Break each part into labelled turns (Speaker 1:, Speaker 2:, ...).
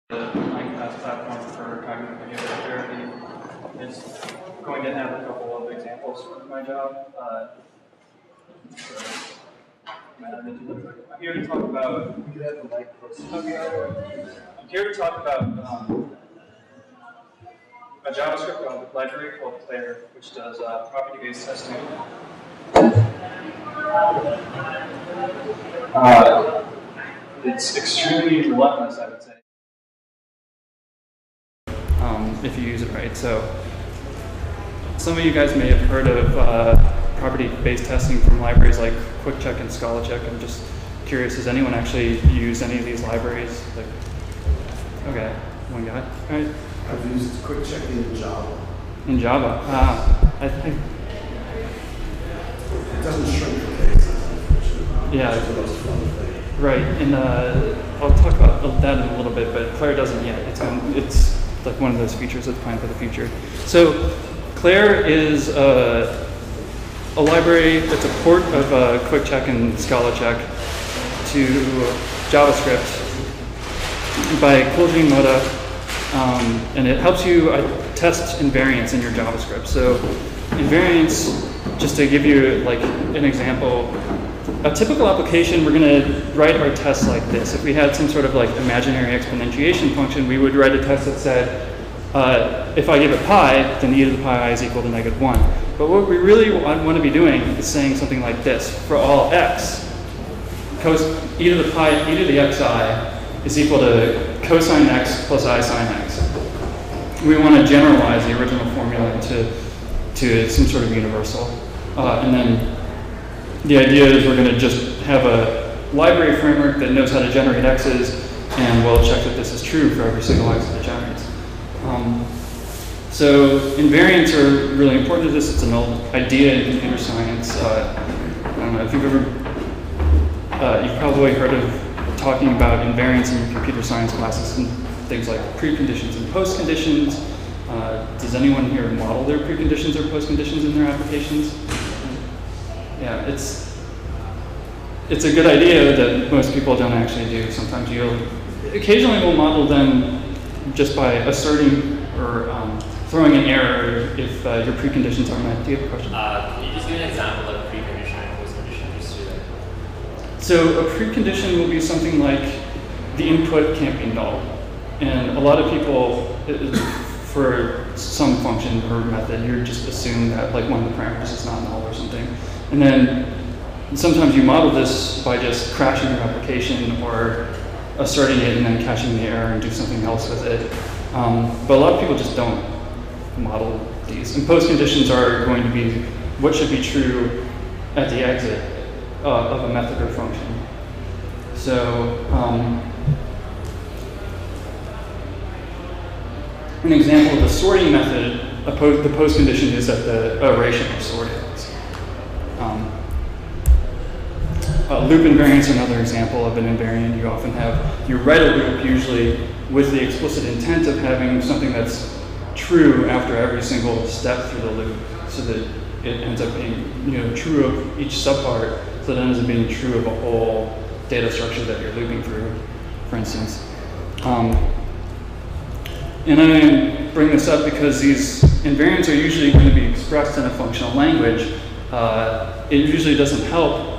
Speaker 1: class platform for cognitive behavioral therapy is going to have a couple of examples for my job. I'm here to talk about. I'm here to talk about a JavaScript library called Claire, which does property-based testing. It's extremely relentless, I would say, if you use it right. So some of you guys may have heard of property-based testing from libraries like QuickCheck and ScholaCheck. I'm just curious, has anyone actually used any of these libraries? Okay, one guy. All right.
Speaker 2: I've used QuickCheck in Java.
Speaker 1: In Java? I think.
Speaker 2: It doesn't shrink the cases.
Speaker 1: Yeah.
Speaker 2: It's the most fun thing.
Speaker 1: Right, and I'll talk about that in a little bit, but Claire doesn't yet. It's like one of those features that's planned for the future. So Claire is a library that's a port of QuickCheck and ScholaCheck to JavaScript by Quildreen Motta, and it helps you test invariants in your JavaScript. So invariants, just to give you like an example, a typical application, we're going to write our tests like this. If we had some sort of like imaginary exponentiation function, we would write a test that said, if I give it pi, then e to the pi I is equal to -1. But what we really want to be doing is saying something like this. For all x, e to the pi, e to the xi is equal to cosine x plus I sine x. We want to generalize the original formula to some sort of universal. And then the idea is we're going to just have a library framework that knows how to generate x's, and we'll check that this is true for every single x that it generates. So invariants are really important to this. It's an old idea in computer science. I don't know if you've ever, you've probably heard of talking about invariants in your computer science classes and things like preconditions and postconditions. Does anyone here model their preconditions or postconditions in their applications? Yeah, it's a good idea that most people don't actually do. Sometimes occasionally we'll model them just by asserting or throwing an error if your preconditions are met. Do you have a question?
Speaker 3: Can you just give an example of precondition and postcondition just to like?
Speaker 1: So a precondition will be something like the input can't be null. And a lot of people, for some function or method, you just assume that like one of the parameters is not null or something. And then sometimes you model this by just crashing your application or asserting it and then catching the error and do something else with it. But a lot of people just don't model these. And postconditions are going to be what should be true at the exit of a method or function. So an example of a sorting method, the postcondition is that the array should be sorted. Loop invariants are another example of an invariant. You often you write a loop usually with the explicit intent of having something that's true after every single step through the loop, so that it ends up being true of each subpart, so that it ends up being true of a whole data structure that you're looping through, for instance. And I bring this up because these invariants are usually going to be expressed in a functional language. It usually doesn't help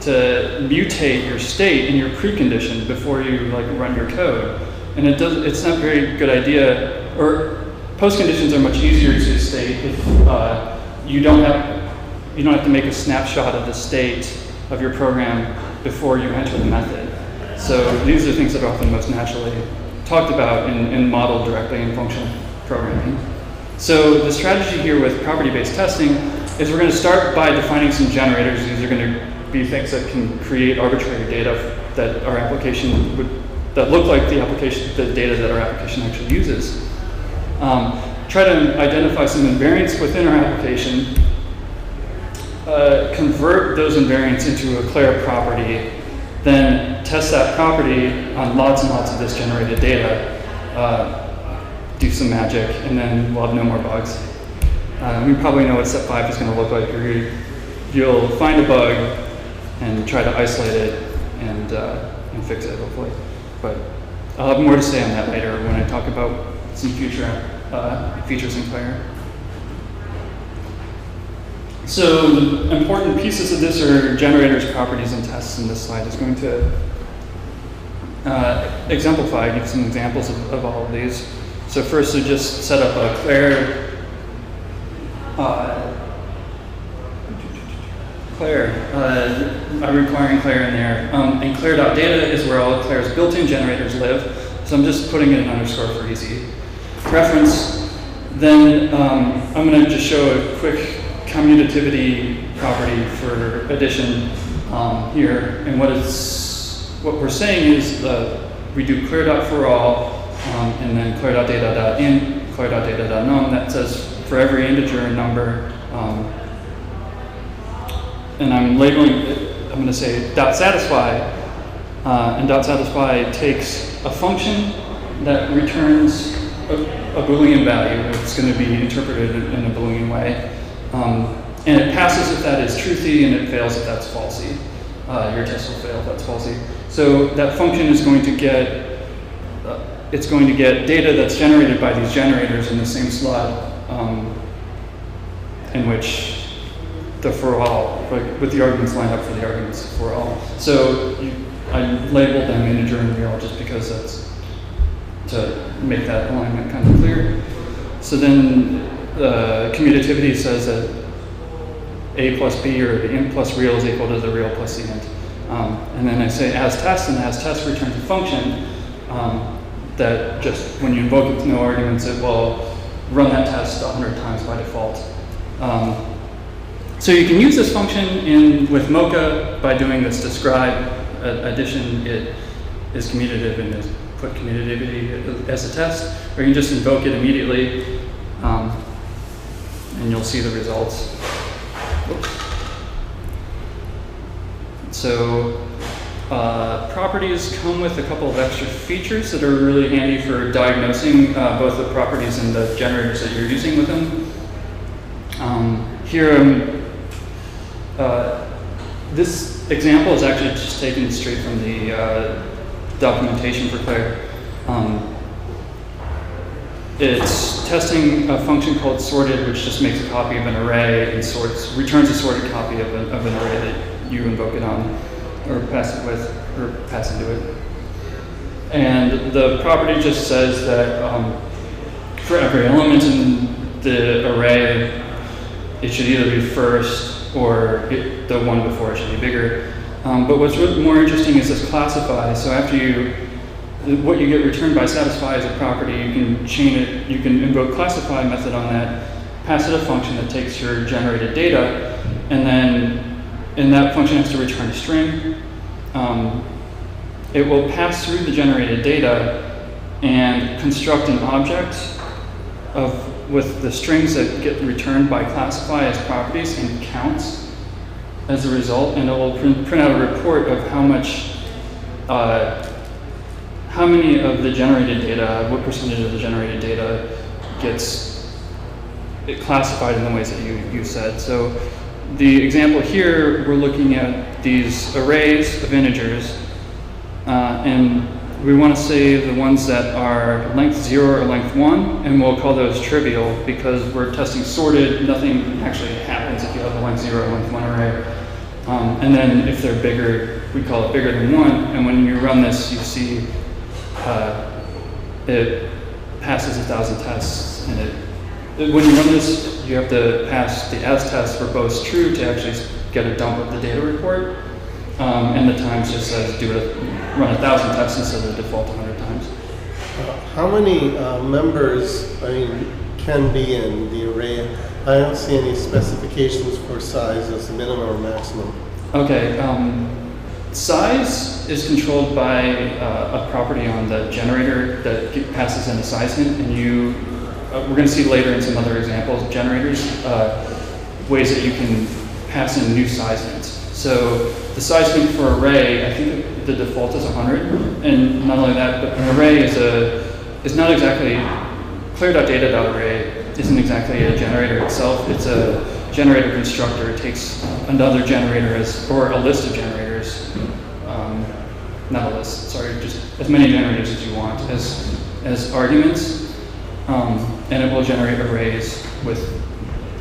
Speaker 1: to mutate your state in your precondition before you run your code, and it's not a very good idea. Or postconditions are much easier to state if you don't have to make a snapshot of the state of your program before you enter the method. So these are things that are often most naturally talked about and modeled directly in functional programming. So the strategy here with property-based testing is we're going to start by defining some generators. These are going to be things that can create arbitrary data that our application that look like the data that our application actually uses. Try to identify some invariants within our application, convert those invariants into a Claire property, then test that property on lots and lots of this generated data, do some magic, and then we'll have no more bugs. We probably know what step 5 is going to look like. You'll find a bug and try to isolate it and fix it, hopefully. But I'll have more to say on that later when I talk about some future features in Claire. So the important pieces of this are generators, properties, and tests, and this slide is going to exemplify, give some examples of all of these. So first, we just set up a Claire, I'm requiring Claire in there. And Claire.data is where all of Claire's built-in generators live. So I'm just putting in an underscore for easy reference. Then I'm going to just show a quick commutativity property for addition here. And what we're saying is we do clear.forAll and then clear.data.int, clear.data.num. That says for every integer and number. And I'm labeling it, I'm going to say .satisfy. And .satisfy takes a function that returns a Boolean value. It's going to be interpreted in a Boolean way. And it passes if that is truthy, and it fails if that's falsy. Your test will fail if that's falsy. So that function is going to get, it's going to get data that's generated by these generators in the same slot in which the for all, with the arguments lined up for the arguments for all. So I labeled them integer and real just because that's to make that alignment kind of clear. So then commutativity says that a plus b or the int plus real is equal to the real plus the int. And then I say as test, and as test returns a function that just when you invoke it with no arguments, it will run that test 100 times by default. So you can use this function with Mocha by doing this describe addition. It is commutative and is put commutativity as a test, or you can just invoke it immediately, and you'll see the results. So properties come with a couple of extra features that are really handy for diagnosing both the properties and the generators that you're using with them. Here, this example is actually just taken straight from the documentation for Claire. It's testing a function called sorted, which just makes a copy of an array and returns a sorted copy of an array that you invoke it on, or pass it with, or pass into it. And the property just says that for every element in the array, it should either be first or the one before it should be bigger. But what's more interesting is this classify. So after what you get returned by satisfy as a property, you can chain it, you can invoke classify method on that, pass it a function that takes your generated data, and that function has to return a string. It will pass through the generated data and construct an object with the strings that get returned by classify as properties and counts as a result, and it will print out a report of how many of the generated data, what percentage of the generated data gets classified in the ways that you said. So the example here, we're looking at these arrays of integers, and we want to say the ones that are length 0 or length 1, and we'll call those trivial because we're testing sorted. Nothing actually happens if you have a length 0 or length 1 array. And then if they're bigger, we call it bigger than 1. And when you run this, you see it passes 1,000 tests. And when you run this, you have to pass the as test for both true to actually get a dump of the data report. And the times just says run 1,000 tests instead of the default 100 times.
Speaker 4: How many members, can be in the array? I don't see any specifications for size as the minimum or maximum. Okay,
Speaker 1: size is controlled by a property on the generator that passes in a size hint, and we're going to see later in some other examples of generators, ways that you can pass in new size hints. So the size hint for array, I think the default is 100, and not only that, but an array is not exactly, clear.data.array isn't exactly a generator itself, it's a generator constructor. It takes another generator or a list of generators, not a list, sorry, just as many generators as you want as arguments, and it will generate arrays with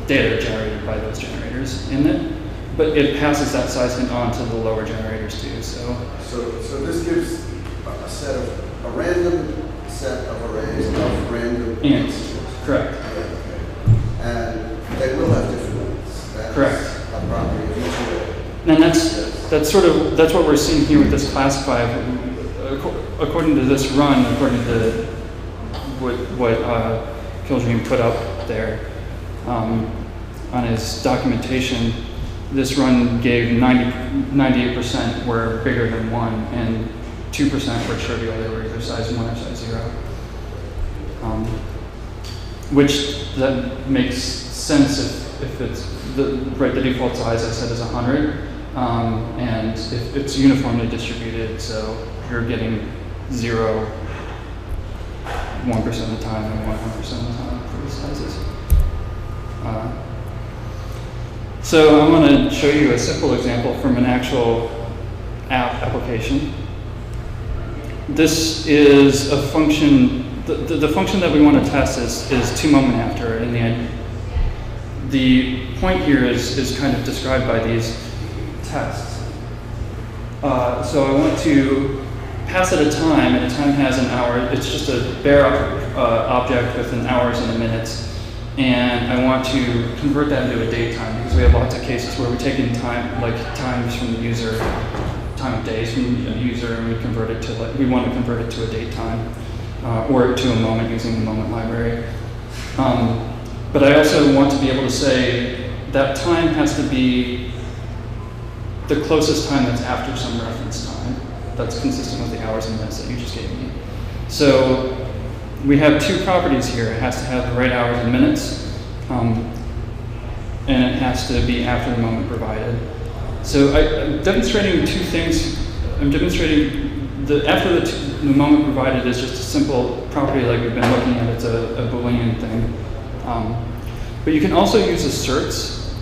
Speaker 1: data generated by those generators in it. But it passes that size hint on to the lower generators too. So
Speaker 2: this gives a random set of arrays of random
Speaker 1: ints. Correct.
Speaker 2: And they will have different ones. That's
Speaker 1: correct.
Speaker 2: A property of each array.
Speaker 1: And that's what we're seeing here with this classify. According to this run, according to what Quildreen put up there on his documentation, this run gave 98% were bigger than 1, and 2% were trivial. They were either size 1 or size 0. Which that makes sense if it's the default size I said is 100, and if it's uniformly distributed, so you're getting 0 1% of the time and 100% of the time for the sizes. So I want to show you a simple example from an actual application. This is a function. The function that we want to test is to-moment after, and the point here is kind of described by these tests. So I want to pass it a time, and a time has an hour. It's just a bare object with an hours and a minutes. And I want to convert that into a date time, because we have lots of cases where we take in time, like times from the user, time of days from the user, and we convert it to we want to convert it to a date time, or to a moment using the moment library. But I also want to be able to say that time has to be the closest time that's after some reference time that's consistent with the hours and minutes that you just gave me. So we have two properties here. It has to have the right hours and minutes, and it has to be after the moment provided. So I'm demonstrating two things. I'm demonstrating after the moment provided is just a simple property like we've been looking at. It's a Boolean thing. But you can also use asserts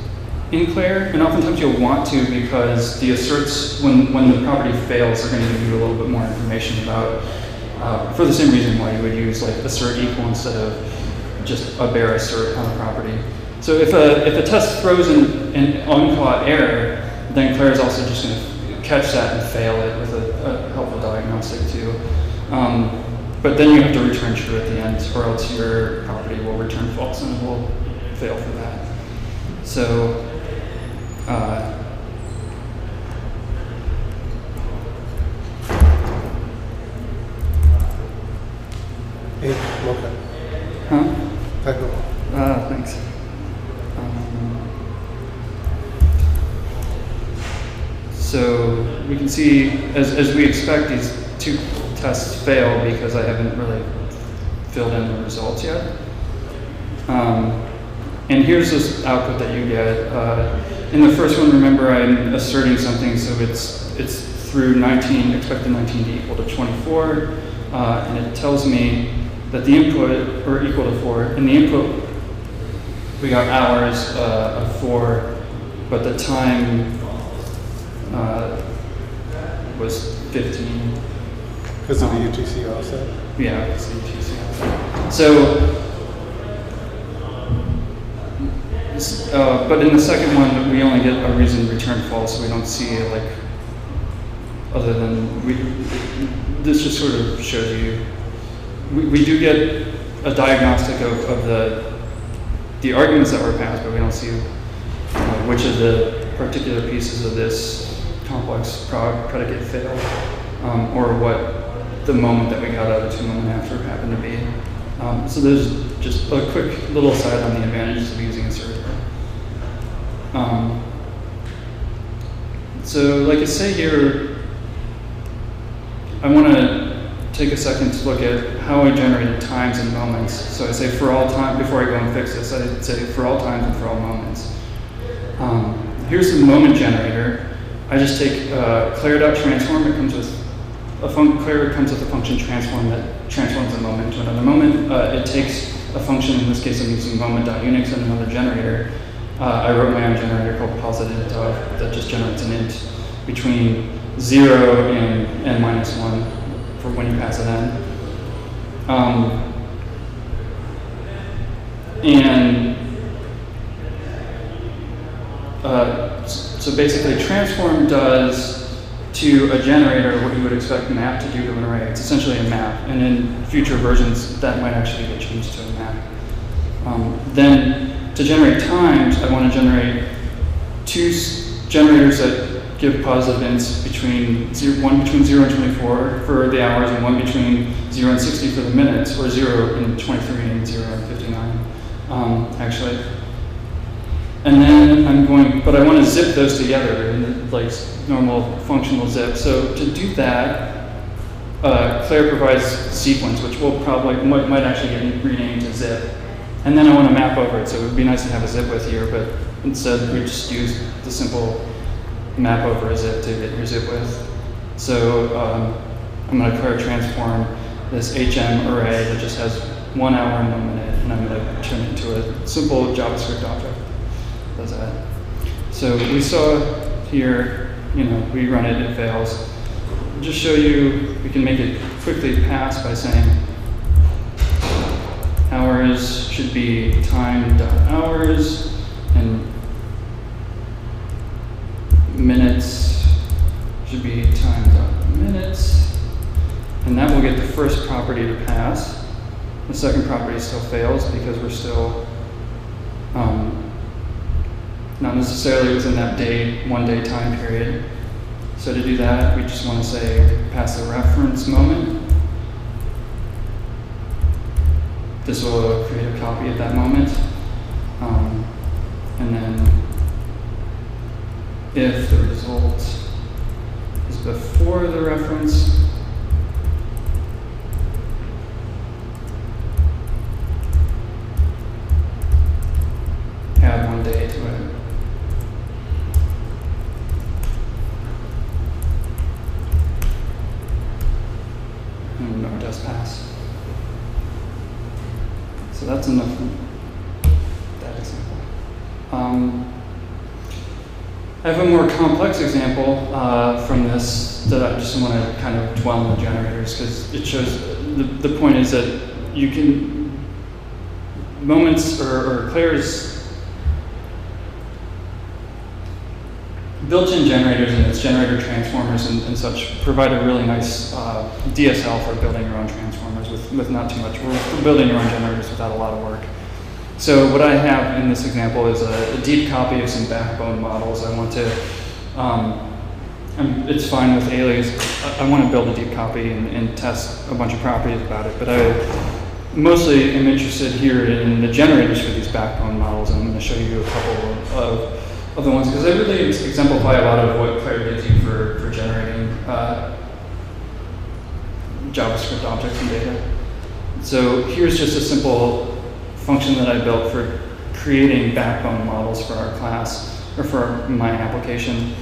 Speaker 1: in Claire, and oftentimes you'll want to, because the asserts, when the property fails, are going to give you a little bit more information about, for the same reason why you would use like assert equal instead of just a bare assert on a property. So if a test throws an uncaught error, then Claire is also just going to catch that and fail it with a helpful diagnostic too. But then you have to return true at the end, or else your property will return false and it will fail for that. So
Speaker 4: hey, Motta.
Speaker 1: Huh? Thanks. So we can see, as we expect, these two tests fail because I haven't really filled in the results yet. And here's this output that you get. In the first one, remember I'm asserting something, so it's through 19, expected 19 to equal to 24, and it tells me that the input, or equal to 4, in the input we got hours of 4, but the time was 15.
Speaker 4: Because of the UTC offset?
Speaker 1: Yeah, it's the UTC offset. So, but in the second one, we only get a reason return false, so we don't see it like, other than, this just sort of shows you, we do get a diagnostic of the arguments that were passed, but we don't see which of the particular pieces of this complex predicate failed, or what the moment that we got out of the to-moment after happened to be. So there's just a quick little aside on the advantages of using assert. So like I say here, I want to take a second to look at how I generated times and moments. So I say for all time, before I go and fix this, I say for all times and for all moments. Here's the moment generator. I just take Claire.transform. It comes with Claire comes with a function transform that transforms a moment to another moment. It takes a function, in this case I'm using moment.unix and another generator. I wrote my own generator called positive that just generates an int between 0 and n-1 for when you pass it in. So basically, transform does to a generator what you would expect map to do to an array. It's essentially a map, and in future versions, that might actually get changed to a map. Then, to generate times, I want to generate two generators that give positive ints one between 0 and 24 for the hours, and one between 0 and 60 for the minutes, or 0 and 23 and 0 and 59, actually. And then but I want to zip those together in like normal functional zip. So to do that, Claire provides sequence, which might actually get renamed to zip. And then I want to map over it, so it would be nice to have a zip with here, but instead we just use the simple map over a zip to get your zip with. So I'm going to declare transform this HM array that just has 1 hour and 1 minute, and I'm going to turn it into a simple JavaScript object. Does that. So we saw here, we run it, it fails. Just show you, we can make it quickly pass by saying hours should be time.hours, and minutes should be time.minutes, and that will get the first property to pass. The second property still fails because we're still not necessarily within that 1 day time period. So to do that, we just want to say pass the reference moment. This will create a copy of that moment. And then if the result is before the reference, add 1 day to it. And no, it does pass. So that's enough for that example. I have a more complex example from this that I just want to kind of dwell on the generators, because it shows the point is that you can moments or Claire's built-in generators and its generator transformers and such provide a really nice DSL for building your own transformers with not too much. We're building your own generators without a lot of work. So what I have in this example is a deep copy of some backbone models. I want to, it's fine with alias. I want to build a deep copy and test a bunch of properties about it, but I mostly am interested here in the generators for these backbone models, and I'm going to show you a couple of the ones, because they really exemplify a lot of what Claire gives you for generating JavaScript objects and data. So here's just a simple function that I built for creating backbone models for our class, or for my application.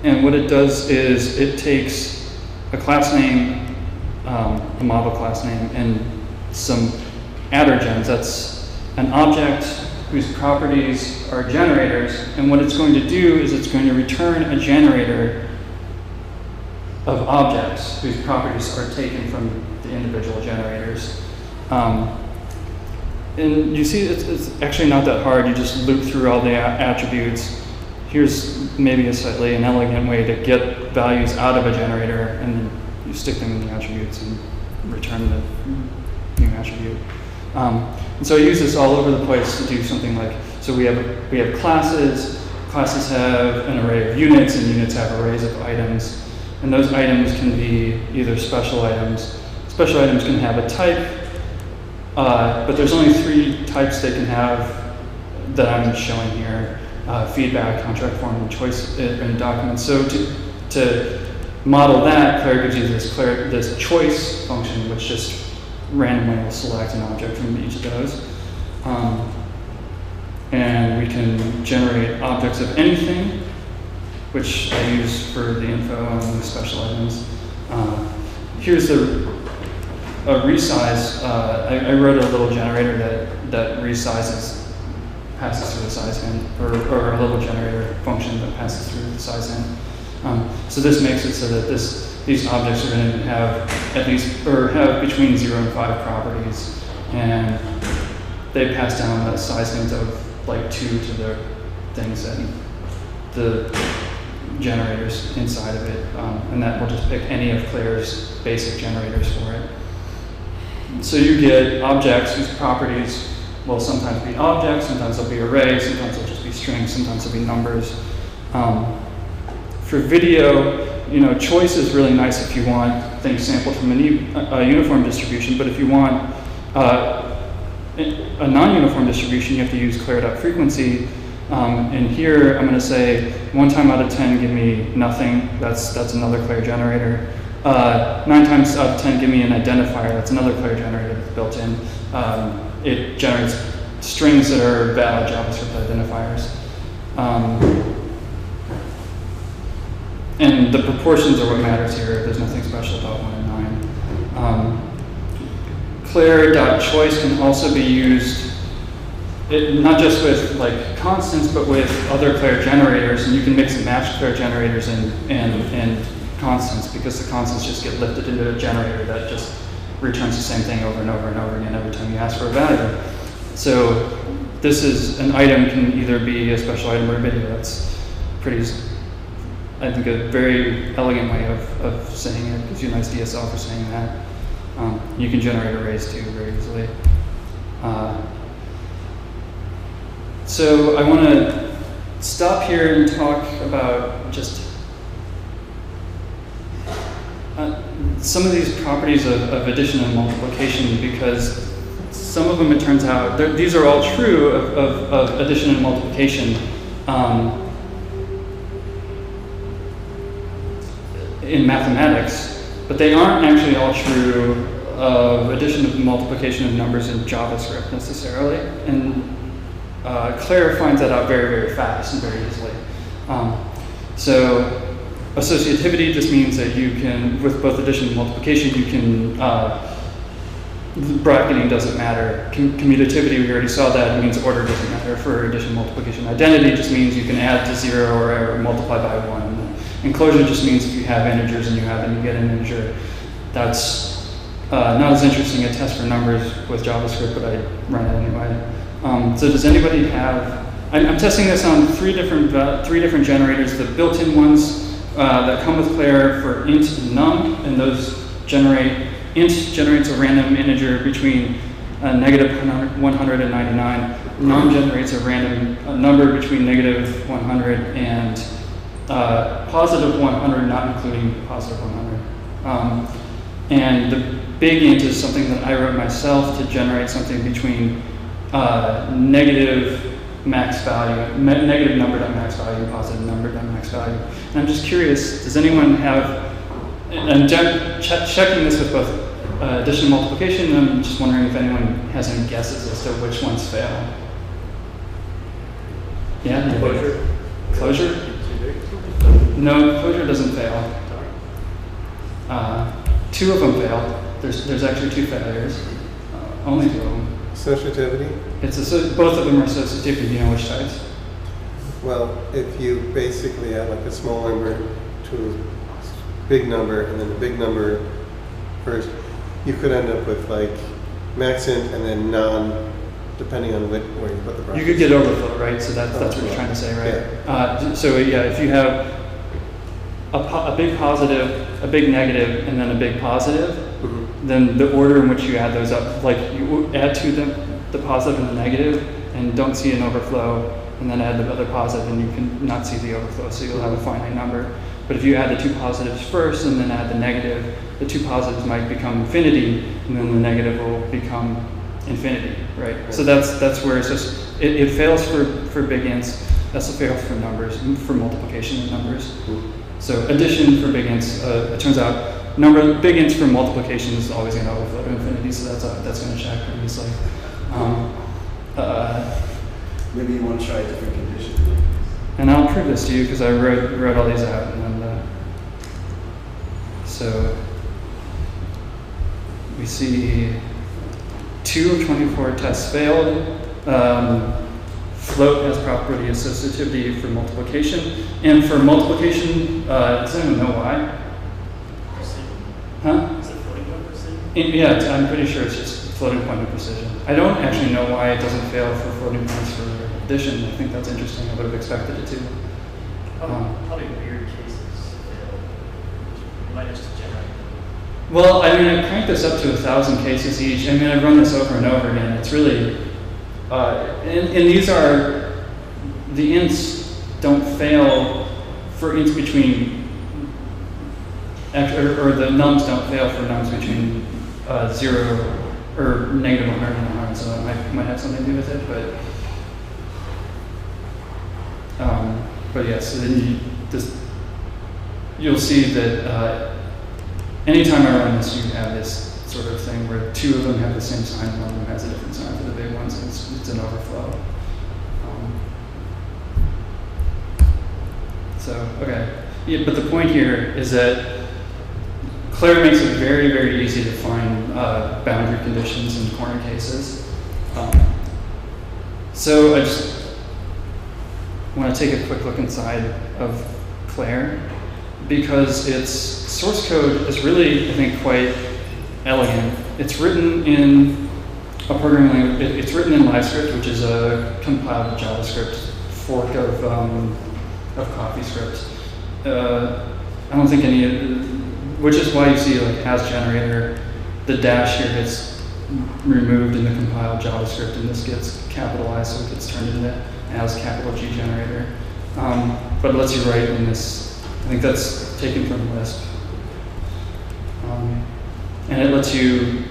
Speaker 1: And what it does is it takes a class name, a model class name, and some attr-gens. That's an object whose properties are generators, and what it's going to do is it's going to return a generator of objects whose properties are taken from the individual generators. And you see it's actually not that hard. You just loop through all the attributes. Here's maybe an elegant way to get values out of a generator, and then you stick them in the attributes and return the new attribute. And so I use this all over the place to do something like, so we have classes. Classes have an array of units, and units have arrays of items. And those items can be either special items. Special items can have a type, but there's only 3 types they can have that I'm showing here: feedback, contract form, and choice and documents. So to model that, Claire gives you this choice function, which just randomly will select an object from each of those. And we can generate objects of anything, which I use for the info on the special items. Here's a resize. I wrote a little generator that resizes, passes through the size in, or a little generator function that passes through the size in. So this makes it so that these objects are going to have at least, or have between 0 and 5 properties, and they pass down the size limit of like 2 to the things and the generators inside of it, and that will just pick any of Claire's basic generators for it. So you get objects whose properties will sometimes be objects, sometimes they'll be arrays, sometimes they'll just be strings, sometimes they'll be numbers. For video, choice is really nice if you want things sampled from a uniform distribution, but if you want a non-uniform distribution, you have to use Claire.frequency. And here I'm going to say 1 time out of 10 give me nothing. That's another Claire generator. 9 times out of 10 give me an identifier. That's another Claire generator that's built in. It generates strings that are valid JavaScript identifiers. And the proportions are what matters here. There's nothing special about 1 and 9. Claire.choice can also be used not just with like constants, but with other Claire generators, and you can mix and match Claire generators and constants, because the constants just get lifted into a generator that just returns the same thing over and over and over again every time you ask for a value. So this is an item can either be a special item or a video. That's pretty, I think, a very elegant way of saying it. It gives you a nice DSL for saying that. You can generate arrays too very easily. So I want to stop here and talk about just some of these properties of addition and multiplication, because some of them, it turns out, these are all true of addition and multiplication in mathematics, but they aren't actually all true of addition and multiplication of numbers in JavaScript necessarily. And Claire finds that out very, very fast and very easily. So associativity just means that you can, with both addition and multiplication, you can, bracketing doesn't matter. Commutativity, we already saw that, it means order doesn't matter for addition and multiplication. Identity just means you can add to 0 or multiply by 1. Enclosure just means if you have integers and you get an integer. That's not as interesting a test for numbers with JavaScript, but I run it anyway. So does anybody have, I'm testing this on three different generators, the built-in ones that come with Claire for int and num, and those generate, int generates a random integer between negative 100 and 99. Num generates a random number between negative 100 and positive 100, not including positive 100. And the big int is something that I wrote myself to generate something between negative max value, negative number.max value, positive number.max value. And I'm just curious, does anyone have, I'm checking this with both addition and multiplication, and I'm just wondering if anyone has any guesses as to which ones fail. Yeah?
Speaker 3: Closure?
Speaker 1: Closure? No, closure doesn't fail. 2 of them fail. There's actually 2 failures. Only 2 of them.
Speaker 4: Associativity?
Speaker 1: Both of them are associativity. Do you know which types?
Speaker 4: Well, if you basically add like a small number to a big number and then the big number first, you could end up with like max int and then non, depending on where you put the brackets.
Speaker 1: You could get overflow, right? So that's what you're trying to say, right?
Speaker 4: Yeah.
Speaker 1: So yeah, if you have a big positive, a big negative, and then a big positive, then the order in which you add those up, like you add to the positive and the negative, and don't see an overflow, and then add the other positive, and you can not see the overflow, so you'll have a finite number. But if you add the 2 positives first and then add the negative, the 2 positives might become infinity, and then the negative will become infinity, right? So that's where it's just, it fails for big ints, that's a fail for numbers, for multiplication of numbers. So addition for big ints, it turns out big ints for multiplication is always going to overflow to infinity, so that's going to check pretty easily.
Speaker 2: Maybe you want to try a different condition.
Speaker 1: And I'll prove this to you because I wrote all these out. And so we see 2 of 24 tests failed. float has property associativity for multiplication, and for multiplication, does anyone know why? Huh?
Speaker 3: Is it 41%?
Speaker 1: Yeah, I'm pretty sure it's just floating point of precision. I don't actually know why it doesn't fail for floating points for addition. I think that's interesting. I would have expected it to.
Speaker 3: Probably weird cases. You might just generate.
Speaker 1: Well, I mean, I cranked this up to 1,000 cases each. I mean, I've run this over and over again. It's really, and these are, the ints don't fail for ints between, or the nums don't fail for nums between 0 or negative 100 and 100, so that might have something to do with it, but yes, so then you'll see that anytime I run this, you have this sort of thing where two of them have the same sign, one of them has a different sign for the big ones, and it's an overflow. Okay. Yeah, but the point here is that Claire makes it very, very easy to find boundary conditions and corner cases. So I just want to take a quick look inside of Claire, because its source code is really, I think, quite elegant. It's written in a programming language. It's written in LiveScript, which is a compiled JavaScript fork of CoffeeScript. I don't think which is why you see like as generator, the dash here gets removed in the compiled JavaScript, and this gets capitalized, so it gets turned into as capital G generator. But it lets you write in this. I think that's taken from Lisp. And it lets you,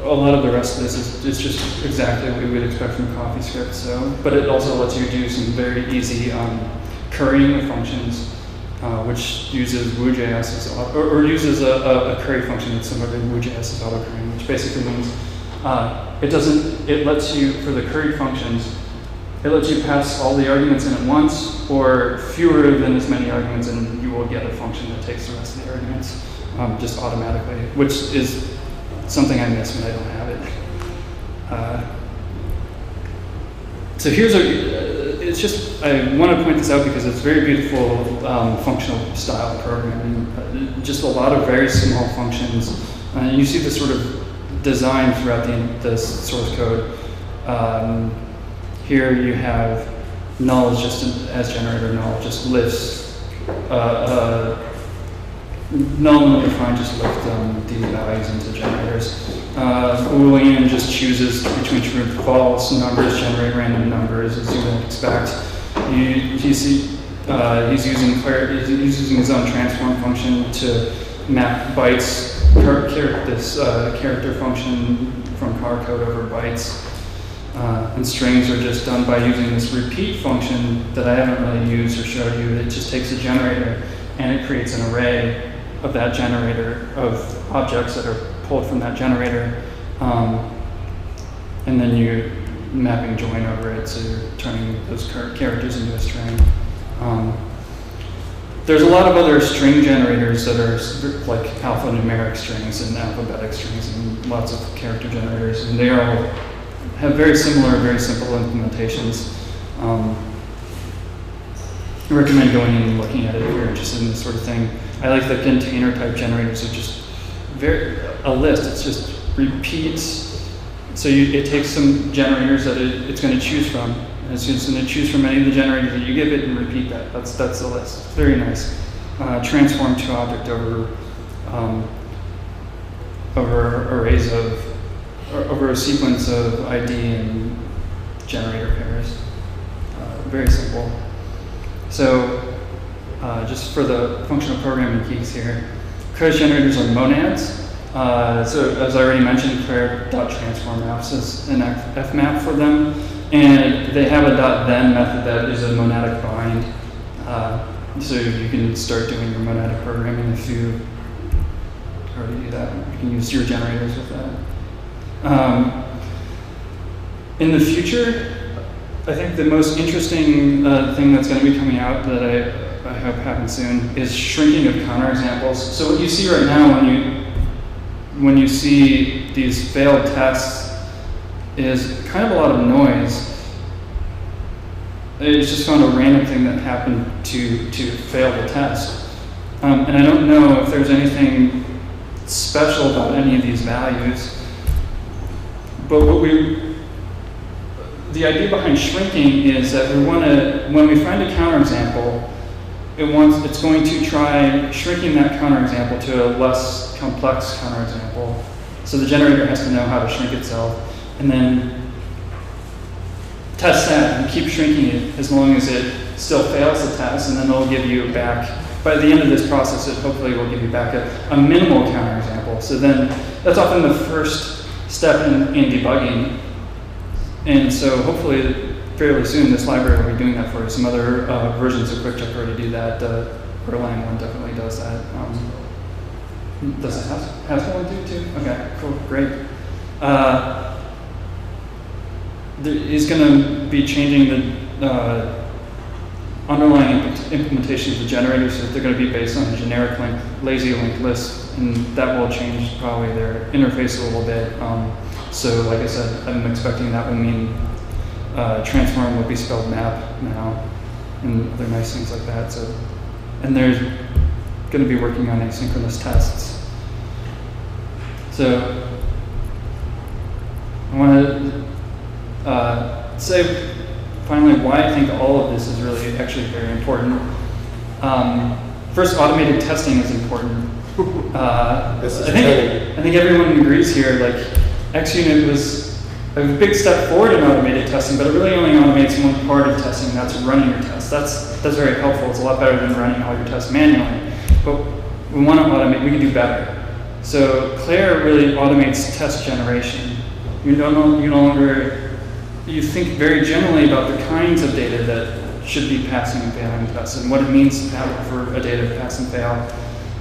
Speaker 1: a lot of the rest of this is just exactly what we would expect from CoffeeScript. So, but it also lets you do some very easy currying of functions, which uses WooJS or uses a curry function that's similar to WooJS's autocurrying, which basically means it lets you, for the curried functions, it lets you pass all the arguments in at once, or fewer than as many arguments, and you will get a function that takes the rest of the arguments just automatically, which is something I miss when I don't have it. So here's it's just, I want to point this out because it's very beautiful functional style programming. Just a lot of very small functions. You see this sort of design throughout the source code. Here you have null is just as generator, null just lifts, null and define just lift these values into generators. Boolean just chooses between true and false. Numbers generate random numbers, as you would expect. You see he's using his own transform function to map bytes, this character function from car code over bytes. And strings are just done by using this repeat function that I haven't really used or showed you. It just takes a generator and it creates an array of that generator of objects that are pulled from that generator. And then you're mapping join over it, so you're turning those characters into a string. There's a lot of other string generators that are like alphanumeric strings and alphabetic strings and lots of character generators, and they all have very similar, very simple implementations. I recommend going in and looking at it if you're interested in this sort of thing. I like the container type generators are just a list. It's just repeats. So it takes some generators that it's going to choose from. And it's just going to choose from any of the generators that you give it and repeat that. That's the list. It's very nice. Transform to object over arrays of, over a sequence of ID and generator pairs. Very simple. So just for the functional programming keys here, Claire's generators are monads. So as I already mentioned, Claire.transform maps is an fmap for them. And they have a .then method that is a monadic bind. So you can start doing your monadic programming if you already do that. You can use your generators with that. In the future, I think the most interesting thing that's going to be coming out that I hope happens soon is shrinking of counterexamples. So what you see right now when you see these failed tests is kind of a lot of noise. it's just found a random thing that happened to fail the test. And I don't know if there's anything special about any of these values, but the idea behind shrinking is that we want to, when we find a counterexample, it's going to try shrinking that counterexample to a less complex counterexample. So the generator has to know how to shrink itself, and then test that and keep shrinking it as long as it still fails the test, and then it'll give you back, by the end of this process, it hopefully will give you back a minimal counterexample. So then that's often the first step in debugging. And so hopefully fairly soon this library will be doing that for you. Some other versions of QuickCheck already do that. Erlang one definitely does that. Does it Haskell one do too? Okay, cool, great. He's going to be changing the underlying implementation of the generator, so they're going to be based on a generic lazy linked list, and that will change probably their interface a little bit. So like I said, I'm expecting that will mean transform will be spelled map now, and other nice things like that. So, and they're going to be working on asynchronous tests. So I want to say finally why I think all of this is really actually very important. First, automated testing is important. I think everyone agrees here, like XUnit was a big step forward in automated testing, but it really only automates one part of testing, and that's running your tests. That's very helpful. It's a lot better than running all your tests manually. But we want to automate, we can do better. So Claire really automates test generation. You no longer, you think very generally about the kinds of data that should be passing and failing tests and what it means to have for a data to pass and fail.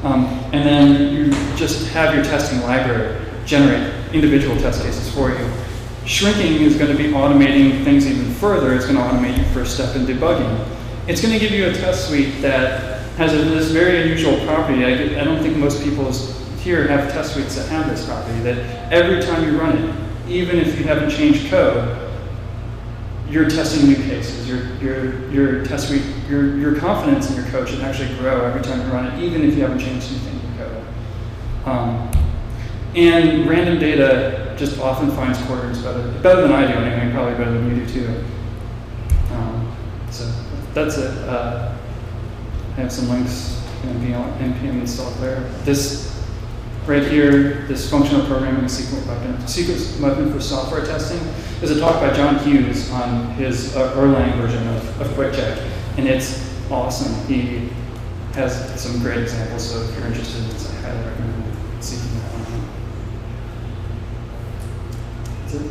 Speaker 1: And then you just have your testing library generate individual test cases for you. Shrinking is going to be automating things even further. It's going to automate your first step in debugging. It's going to give you a test suite that has this very unusual property. I don't think most people here have test suites that have this property, that every time you run it, even if you haven't changed code, you're testing new cases. Your test suite, your confidence in your code should actually grow every time you run it, even if you haven't changed anything in your code. And random data just often finds quarters better than I do anyway, and probably better than you do too. So that's it. I have some links in npm installed there. This right here, this functional programming sequence weapon for software testing, is a talk by John Hughes on his Erlang version of QuickCheck, and it's awesome. He has some great examples, so if you're interested, I highly recommend seeking that one out. That's it.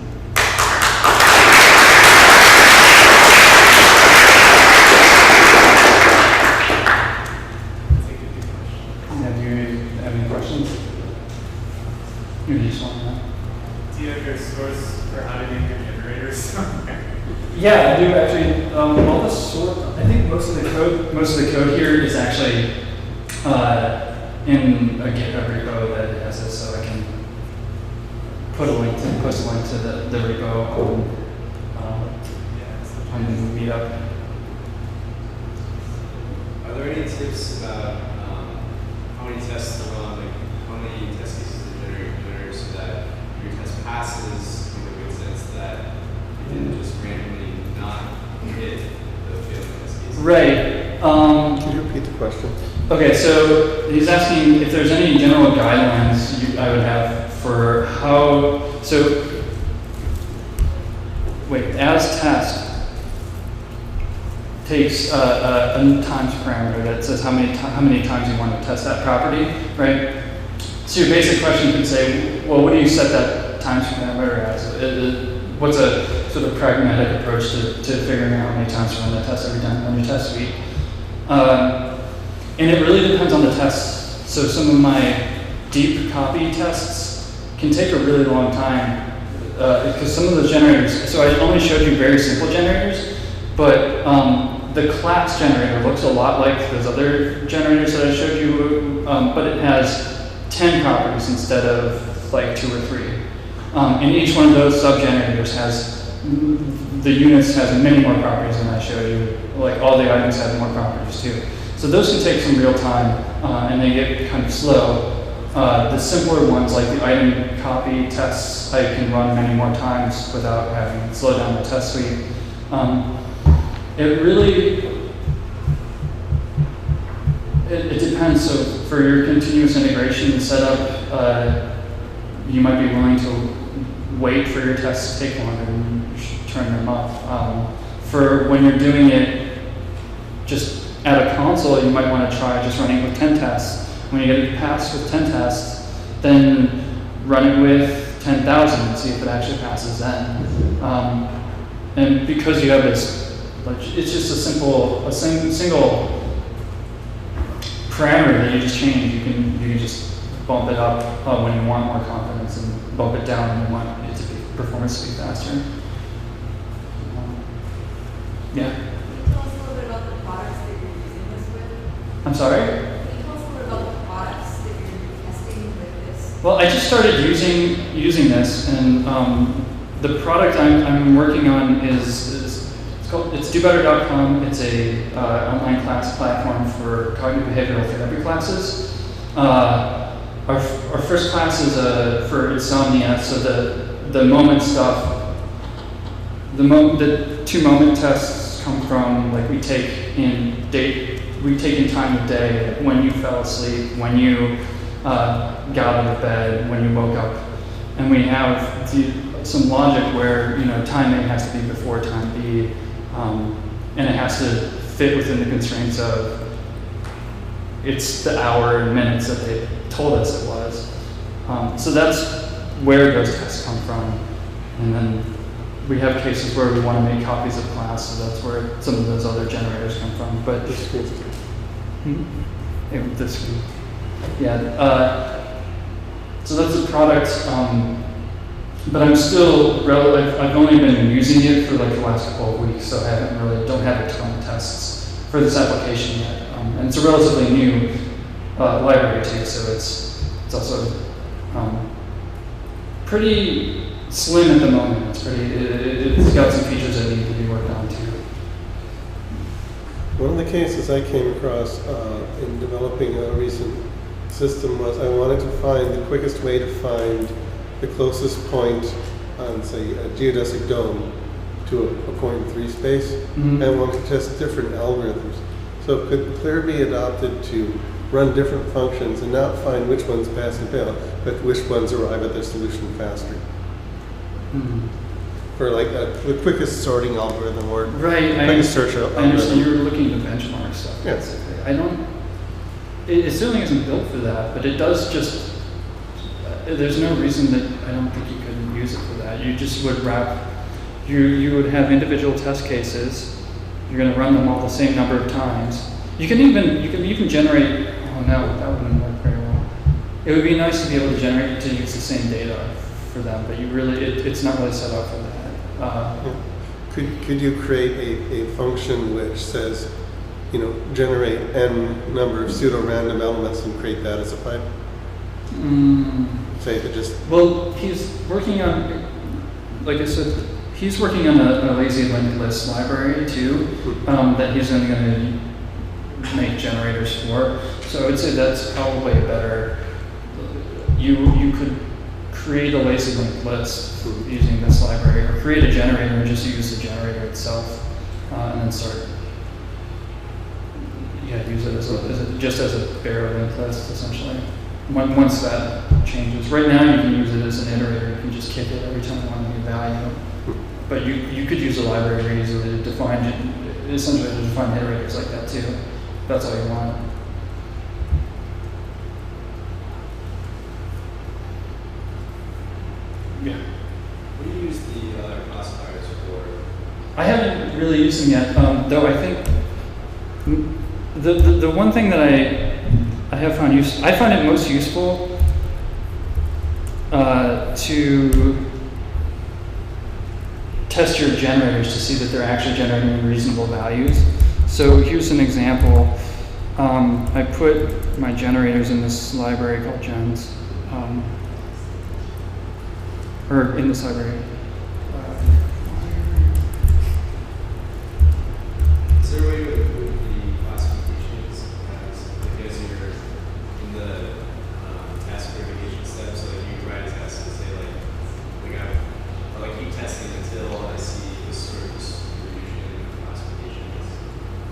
Speaker 1: Do you have any questions? You just want to know.
Speaker 5: Do you have your source for how to make your generators?
Speaker 1: Yeah, I do actually. All the sort. I think most of the code here is actually in a GitHub repo that has this, so I can post a link to the repo on Meetup.
Speaker 6: Are there any tips about how many tests to run, like how many test cases to generate so that your test passes in a good sense that you didn't just randomly not hit the failing test case?
Speaker 1: Right.
Speaker 4: Can you repeat the question?
Speaker 1: Okay, so he's asking if there's any general guidelines I would have for how. So, wait, as test takes a times parameter that says how many times you want to test that property, right? So your basic question could say, well, what do you set that times parameter as? What's a sort of pragmatic approach to figuring out how many times you want to test every time on your test suite? And it really depends on the tests. So some of my deep copy tests can take a really long time because some of those generators, so I only showed you very simple generators, but the class generator looks a lot like those other generators that I showed you, but it has 10 properties instead of like 2 or 3. And each one of those sub-generators has the units has many more properties than I showed you. Like all the items have more properties too. So those can take some real time, and they get kind of slow. The simpler ones, like the item copy tests, I can run many more times without having to slow down the test suite. It depends. So for your continuous integration setup, you might be willing to wait for your tests to take longer and turn them up. For when you're doing it just at a console, you might want to try just running with 10 tests. When you get it passed with 10 tests, then run it with 10,000 and see if it actually passes then. And because you have this, like, it's just a single parameter that you just change. You can just bump it up when you want more confidence, and bump it down when you want it to be performance to be faster. Yeah.
Speaker 7: Can you tell us a little bit about the products that you're using this with?
Speaker 1: I'm sorry?
Speaker 7: Can you tell us a little bit about the products that you're testing with this?
Speaker 1: Well, I just started using this, and the product I'm working on it's dobetter.com. It's a online class platform for cognitive behavioral therapy classes. Our first class is for insomnia, so the moment stuff, the 2 moment tests come from, like, we take in time of day, like when you fell asleep, when you got out of bed, when you woke up, and we have some logic where, time A has to be before time B, and it has to fit within the constraints of it's the hour and minutes that they told us it was. So that's where those tests come from. And then we have cases where we want to make copies of class, so that's where some of those other generators come from. But this screen. Yeah. So that's a product. But I'm still I've only been using it for like the last couple of weeks, so I don't have a ton of tests for this application yet. And it's a relatively new library too, so it's also pretty slim at the moment. It's got some features that need to be worked on too.
Speaker 4: One of the cases I came across in developing a recent system was I wanted to find the quickest way to find the closest point on, say, a geodesic dome to a point 3 space, and I wanted to test different algorithms. So could Claire be adopted to run different functions and not find which ones pass and fail, but which ones arrive at their solution faster? For like the quickest sorting algorithm or quickest search algorithm.
Speaker 1: I understand you're looking to benchmark stuff.
Speaker 4: Yes.
Speaker 1: It certainly isn't built for that, but it does just, there's no reason that I don't think you couldn't use it for that. You just would you would have individual test cases. You're going to run them all the same number of times. You can even generate, oh no, that wouldn't work very well. It would be nice to be able to use the same data for them, but it's not really set up for that.
Speaker 4: Could you create a function which says, generate n number of pseudo-random elements and create that as a pipe? Say that just.
Speaker 1: Well, he's working on, like I said, he's working on a lazy linked list library too, that he's going to make generators for. So I would say that's probably a better. You could create a lazy linked list using this library, or create a generator and just use the generator itself, and then start. Use it just as a bare linked list essentially. Once that changes. Right now you can use it as an iterator. You can just kick it every time you want a new value. But you could use a library easily to define iterators like that too. If that's all you want. Yeah.
Speaker 6: What do you use the other classifiers for?
Speaker 1: I haven't really used them yet, though I think the one thing that I have found I find it most useful to test your generators to see that they're actually generating reasonable values. So here's an example. I put my generators in this library called gens, or in this library.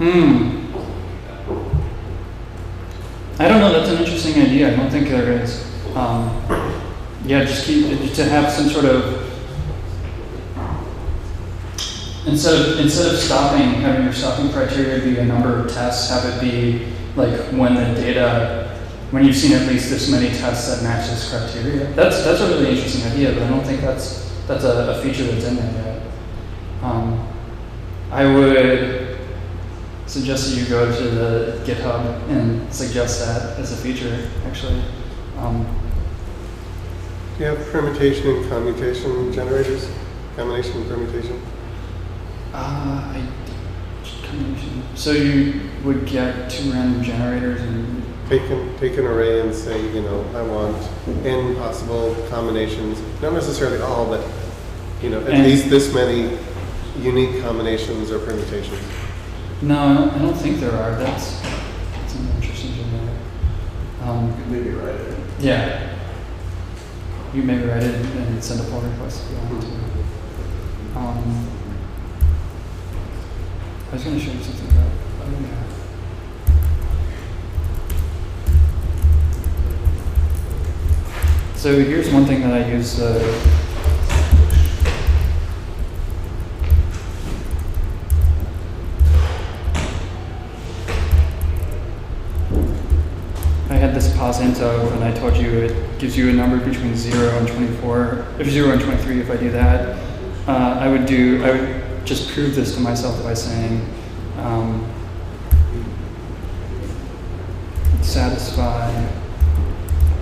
Speaker 1: I don't know. That's an interesting idea. I don't think there is. Yeah, just keep to have some sort of instead of having your stopping criteria be a number of tests, have it be like when you've seen at least this many tests that match this criteria. That's a really interesting idea, but I don't think that's a feature that's in there yet. I would suggest that you go to the GitHub and suggest that as a feature, actually.
Speaker 4: Do you have permutation and commutation generators? Combination and permutation?
Speaker 1: Combination. So you would get 2 random generators and
Speaker 4: Take an array and say, I want n possible combinations, not necessarily all, but at least this many unique combinations or permutations.
Speaker 1: No, I don't think there are. That's an interesting generator.
Speaker 2: You could maybe write it.
Speaker 1: Yeah. You maybe write it and send a pull request if you want to. I was going to show you something about. Oh, yeah. So here's one thing that I use. I had this pos int of, and I told you it gives you a number between 0 and 24, or 0 and 23 if I do that. I would just prove this to myself by saying satisfy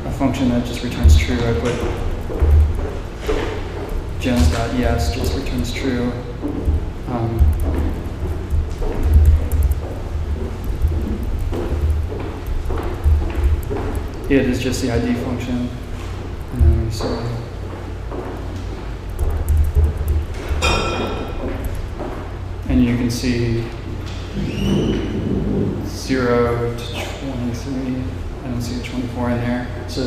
Speaker 1: a function that just returns true. I put gens.yes just returns true. It is just the ID function. And then we say and you can see 0 to 23. I don't see a 24 in there. So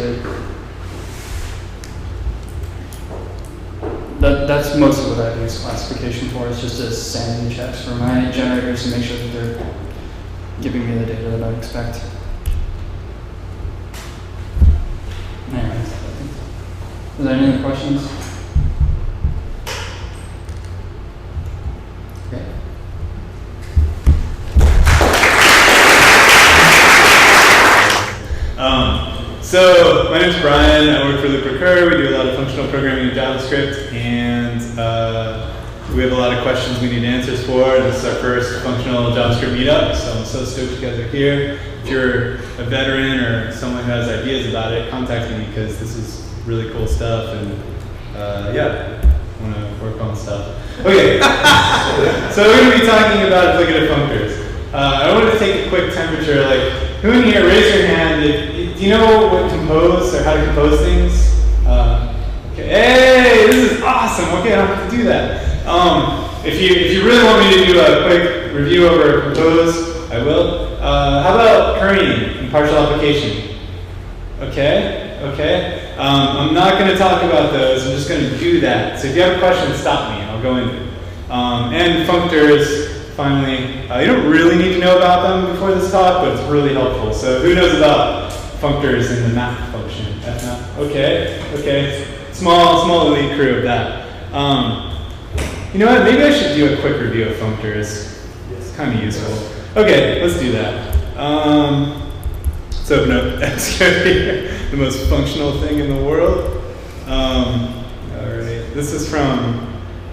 Speaker 1: that's mostly what I use classification for. It's just a sanity checks for my generators to make sure that they're giving me the data that I expect. Anyways, is there any other questions? Okay.
Speaker 5: So my name's Brian. I work for LiveScript. We do a lot of functional programming in JavaScript, and we have a lot of questions we need answers for. This is our first functional JavaScript meetup, so I'm so stoked you guys are here. If you're a veteran or someone who has ideas about it, contact me because this is really cool stuff, and yeah, I want to work on stuff. Okay, so we're going to be talking about applicative functors. I wanted to take a quick temperature. Like, who in here, raise your hand. Do you know what compose or how to compose things? Okay. Hey, this is awesome. Okay, I don't have to do that. If you really want me to do a quick review over compose, I will. How about currying and partial application? Okay. I'm not going to talk about those. I'm just going to do that. So if you have a question, stop me. I'll go into it. And functors. Finally, you don't really need to know about them before this talk, but it's really helpful. So who knows about functors in the map function? Fmap. Okay. Small elite crew of that. You know what? Maybe I should do a quick review of functors. It's kind of useful. Okay, let's do that. Let's open up Xcode, the most functional thing in the world. All right, this is from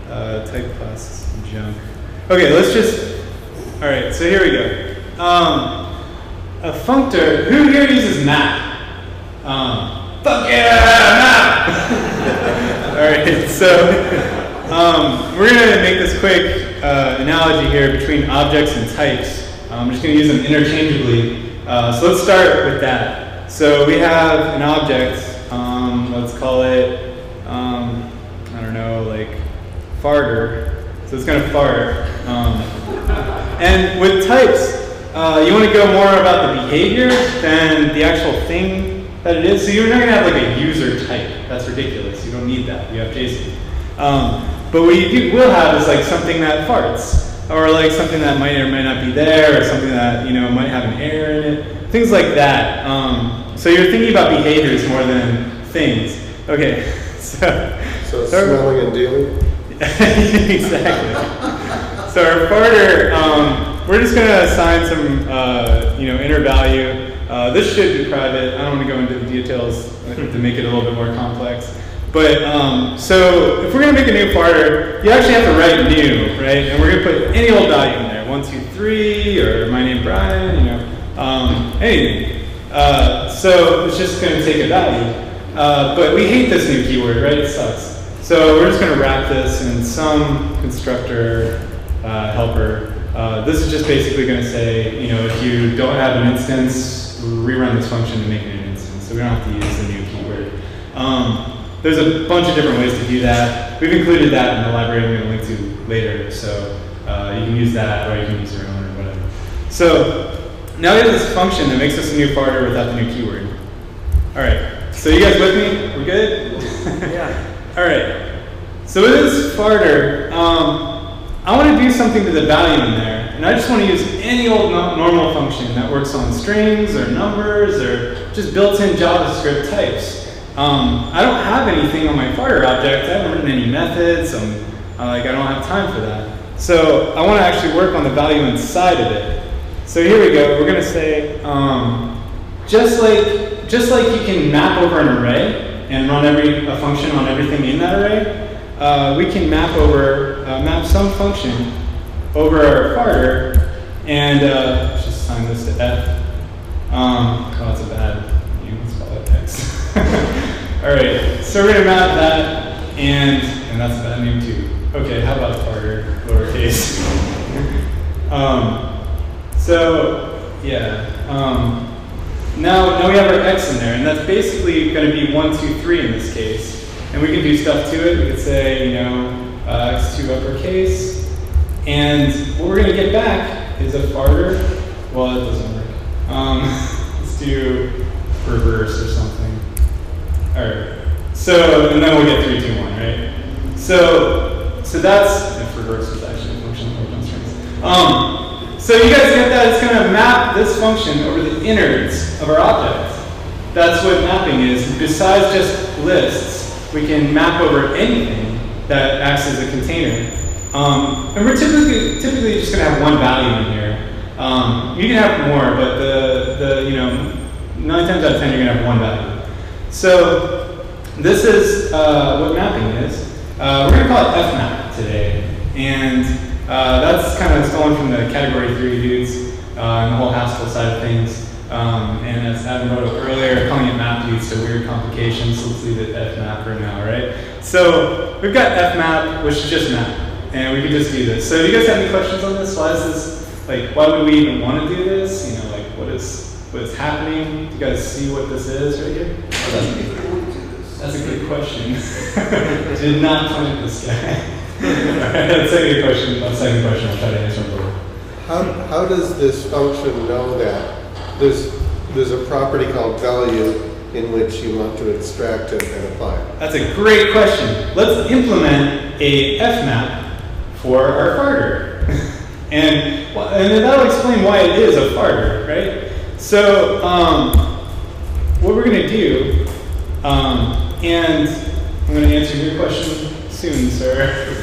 Speaker 5: type class junk. Okay, all right, so here we go. A functor, who here uses map? Fuck yeah, map! All right, so we're gonna make this quick analogy here between objects and types. I'm just gonna use them interchangeably. So let's start with that. So we have an object, let's call it, I don't know, like farter. So it's gonna fart. And with types, you want to go more about the behavior than the actual thing that it is. So you're not going to have like a user type. That's ridiculous. You don't need that. You have JSON. But what you will have is like something that farts. or like something that might or might not be there, or something that might have an error in it, things like that. So you're thinking about behaviors more than things. Okay,
Speaker 4: So smelling and dealing?
Speaker 5: Exactly. So our farter, we're just going to assign some inner value. This should be private. I don't want to go into the details to make it a little bit more complex. But so if we're going to make a new farter, you actually have to write new, right? And we're going to put any old value in there, 1, 2, 3, or my name Brian, anything. So it's just going to take a value. But we hate this new keyword, right? It sucks. So we're just going to wrap this in some constructor helper. This is just basically going to say, if you don't have an instance, rerun this function to make it an instance. So we don't have to use the new keyword. There's a bunch of different ways to do that. We've included that in the library I'm going to link to later. So you can use that, or you can use your own, or whatever. So now we have this function that makes us a new farter without the new keyword. All right. So you guys with me? We're good?
Speaker 1: Yeah.
Speaker 5: All right. So with this farter, I want to do something to the value in there. And I just want to use any old normal function that works on strings or numbers or just built-in JavaScript types. I don't have anything on my farter object. I haven't written any methods. I don't have time for that. So I want to actually work on the value inside of it. So here we go. We're going to say, just like you can map over an array and run a function on everything in that array, we can map some function over our farter, and let's just assign this to f. Oh, that's a bad name. Let's call it x. All right, so we're gonna map that, and that's a bad name too. Okay, how about farter, lowercase? Now we have our x in there, and that's basically going to be 1, 2, 3 in this case. And we can do stuff to it. We could say, x2 uppercase. And what we're going to get back is a farter. Well, it doesn't work. Let's do reverse or something. All right. So, and then we'll get 3, 2, 1, right? So that's, if reverse is actually a function that works on strings. So you guys get that? It's going to map this function over the innards of our object. That's what mapping is. Besides just lists, we can map over anything that acts as a container. And we're typically just going to have one value in here. You can have more, but the 9 times out of 10 you're going to have one value. So this is what mapping is. We're going to call it fmap today, and that's kind of stolen from the category 3 dudes and the whole Haskell side of things. And as Adam wrote up earlier, calling it map leads to weird complications, so let's leave it fmap for now, right? So we've got fmap, which is just map, and we can just do this. So do you guys have any questions on this? Why is this, why would we even want to do this? What is happening? Do you guys see what this is right here? That's a good question. Did not plant this guy. Alright, second question. I'll try to answer for you.
Speaker 4: How does this function know that there's a property called value in which you want to extract it and apply it?
Speaker 5: That's a great question. Let's implement a fmap for our farter. and that'll explain why it is a farter, right? So what we're going to do, and I'm going to answer your question soon, sir.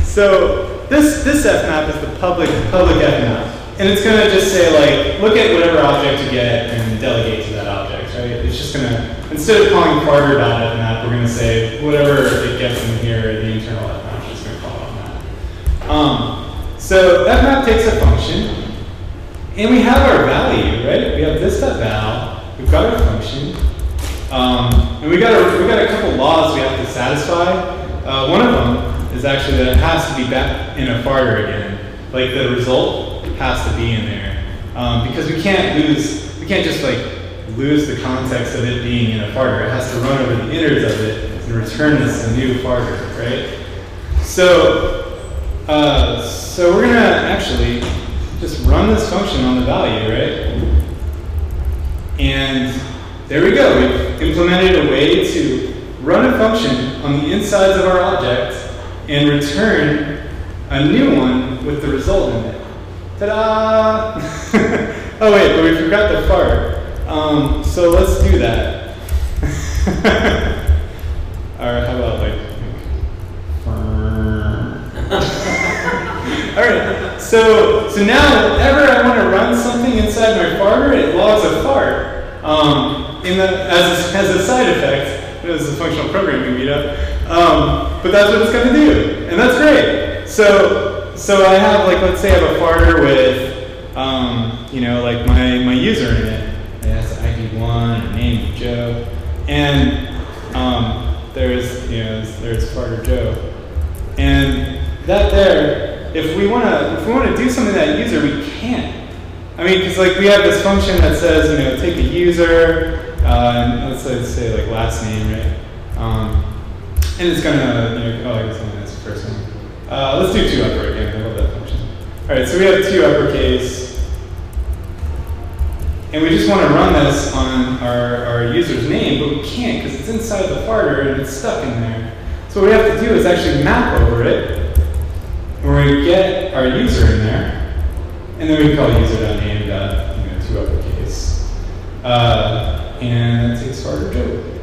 Speaker 5: So this fmap is the public fmap, and it's going to just say look at whatever object you get and delegate to that object, right? It's just going to, instead of calling farter.fmap, we're going to say whatever it gets in here, the internal fmap is just going to call on that. So fmap takes a function, and we have our value, right? We have this.val, we've got our function, and we got a couple laws we have to satisfy. One of them is actually that it has to be back in a farter again. The result has to be in there. Because we can't just lose the context of it being in a farter. It has to run over the innards of it and return us a new farter, right? So we're gonna actually just run this function on the value, right? And there we go. We've implemented a way to run a function on the insides of our object and return a new one with the result in it. Ta-da! Oh wait, but we forgot the fart. So let's do that. Or how about like all right, so now whenever I want to run something inside my farter, it logs a fart as a side effect. This is a functional programming meetup, but that's what it's going to do, and that's great. So I have, like, let's say I have a farter with, you know, like my user in it. It has ID1 and name of Joe, and there's farter Joe, and that there. If we want to do something to that user, we can't. I mean, because like we have this function that says, you know, take the user, and let's say like last name, right? And it's gonna, you know, I guess that's the first one. Let's do 2 upper again. I love that function. All right, so we have 2 uppercase, and we just want to run this on our user's name, but we can't because it's inside the farter and it's stuck in there. So what we have to do is actually map over it. Where we get our user in there, and then we can call user.name, you know, 2 uppercase, and that takes farter Joe.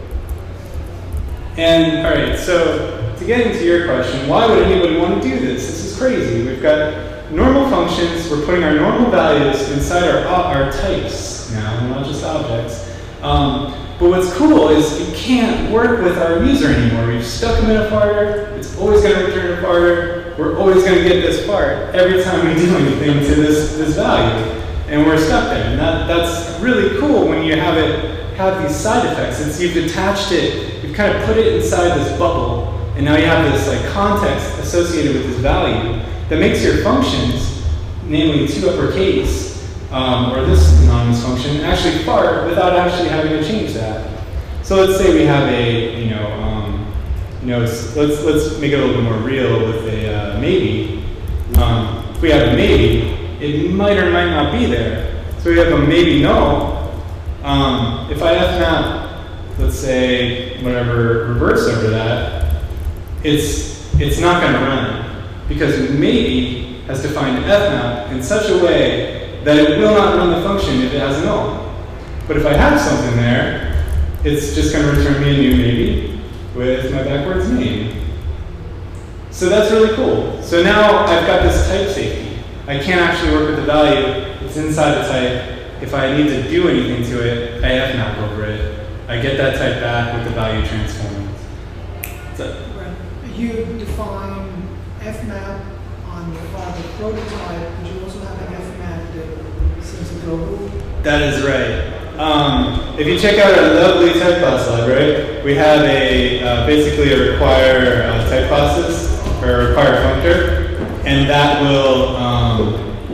Speaker 5: And all right, so to get into your question, why would anybody want to do this? This is crazy. We've got normal functions. We're putting our normal values inside our types now, not just objects. But what's cool is you can't work with our user anymore. We've stuck them in a farter. It's always going to return a farter. We're always going to get this fart every time we do anything to this value. And we're stuck there. And that's really cool when you have these side effects. It's you've attached it, you've kind of put it inside this bubble, and now you have this like context associated with this value that makes your functions, namely 2 uppercase, or this anonymous function, actually fart without actually having to change that. So let's say we have a, let's make it a little bit more real with a maybe. If we have a maybe, it might or might not be there. So we have a maybe null. If I fmap, let's say, whatever, reverse over that, it's not going to run because maybe has defined fmap in such a way that it will not run the function if it has a null. But if I have something there, it's just going to return me a new maybe with my backwards name. So that's really cool. So now I've got this type safety. I can't actually work with the value. It's inside the type. If I need to do anything to it, I fmap over it. I get that type back with the value transformed.
Speaker 8: You define fmap on the prototype, but you also have an fmap that seems to global.
Speaker 5: That is right. If you check out our lovely type class library, we have basically a require type classes, or a require functor, and that will,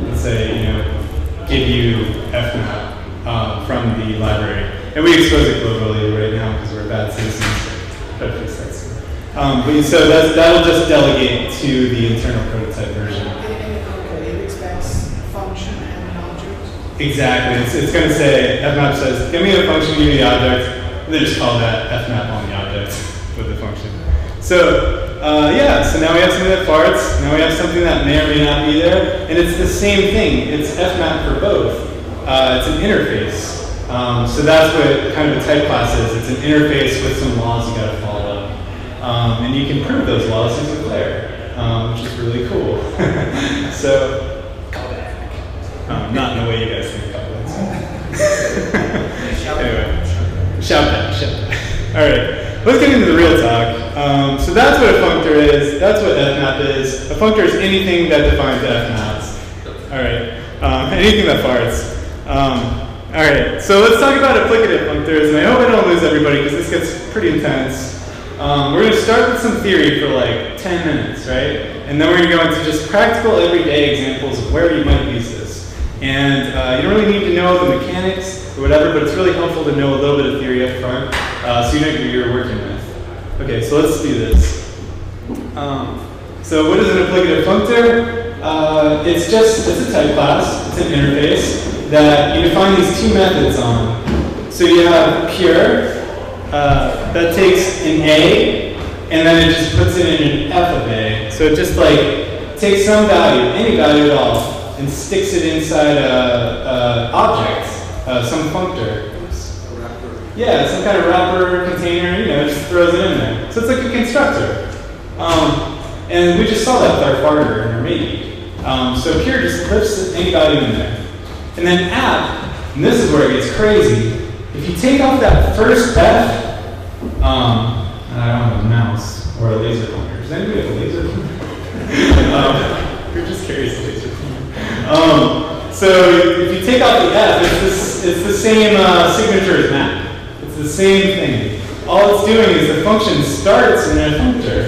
Speaker 5: let's say, give you fmap from the library. And we expose it globally right now because we're bad citizens. Try to fix that soon. So that'll just delegate to the internal prototype version.
Speaker 8: Okay, it expects a function and an object.
Speaker 5: Exactly. It's going to say, fmap says, give me a function, give me the object, and then just call that fmap on the object with the function. So, so now we have something that farts, now we have something that may or may not be there, and it's the same thing. It's fmap for both. It's an interface. So that's what kind of a type class is. It's an interface with some laws you got to follow. And you can prove those laws using Claire, which is really cool. So, not in the way you guys think callbacks. Anyway, shout that. All right, let's get into the real talk. So that's what a functor is. That's what fmap is. A functor is anything that defines fmaps. All right, anything that farts. All right, so let's talk about applicative functors, and I hope I don't lose everybody because this gets pretty intense. We're going to start with some theory for like 10 minutes, right? And then we're going to go into just practical everyday examples of where you might use this. And you don't really need to know the mechanics or whatever, but it's really helpful to know a little bit of theory up front so you know what you're working with. Okay, so let's do this. So what is an applicative functor? It's a type class, it's an interface that you define these 2 methods on. So you have pure, that takes an A and then it just puts it in an f of a. So it just like takes some value, any value at all, and sticks it inside a object, some functor. Oops.
Speaker 2: A wrapper.
Speaker 5: Yeah, some kind of wrapper container, you know, just throws it in there. So it's like a constructor. And we just saw that with our farter and our maybe. So Pure just puts any value in there. And then app, and this is where it gets crazy. If you take off that first f, and I don't have a mouse or a laser pointer. Does anybody have a laser pointer? Who just carries a laser pointer? So if you take out the f, it's the same signature as map. It's the same thing. All it's doing is the function starts in a functor,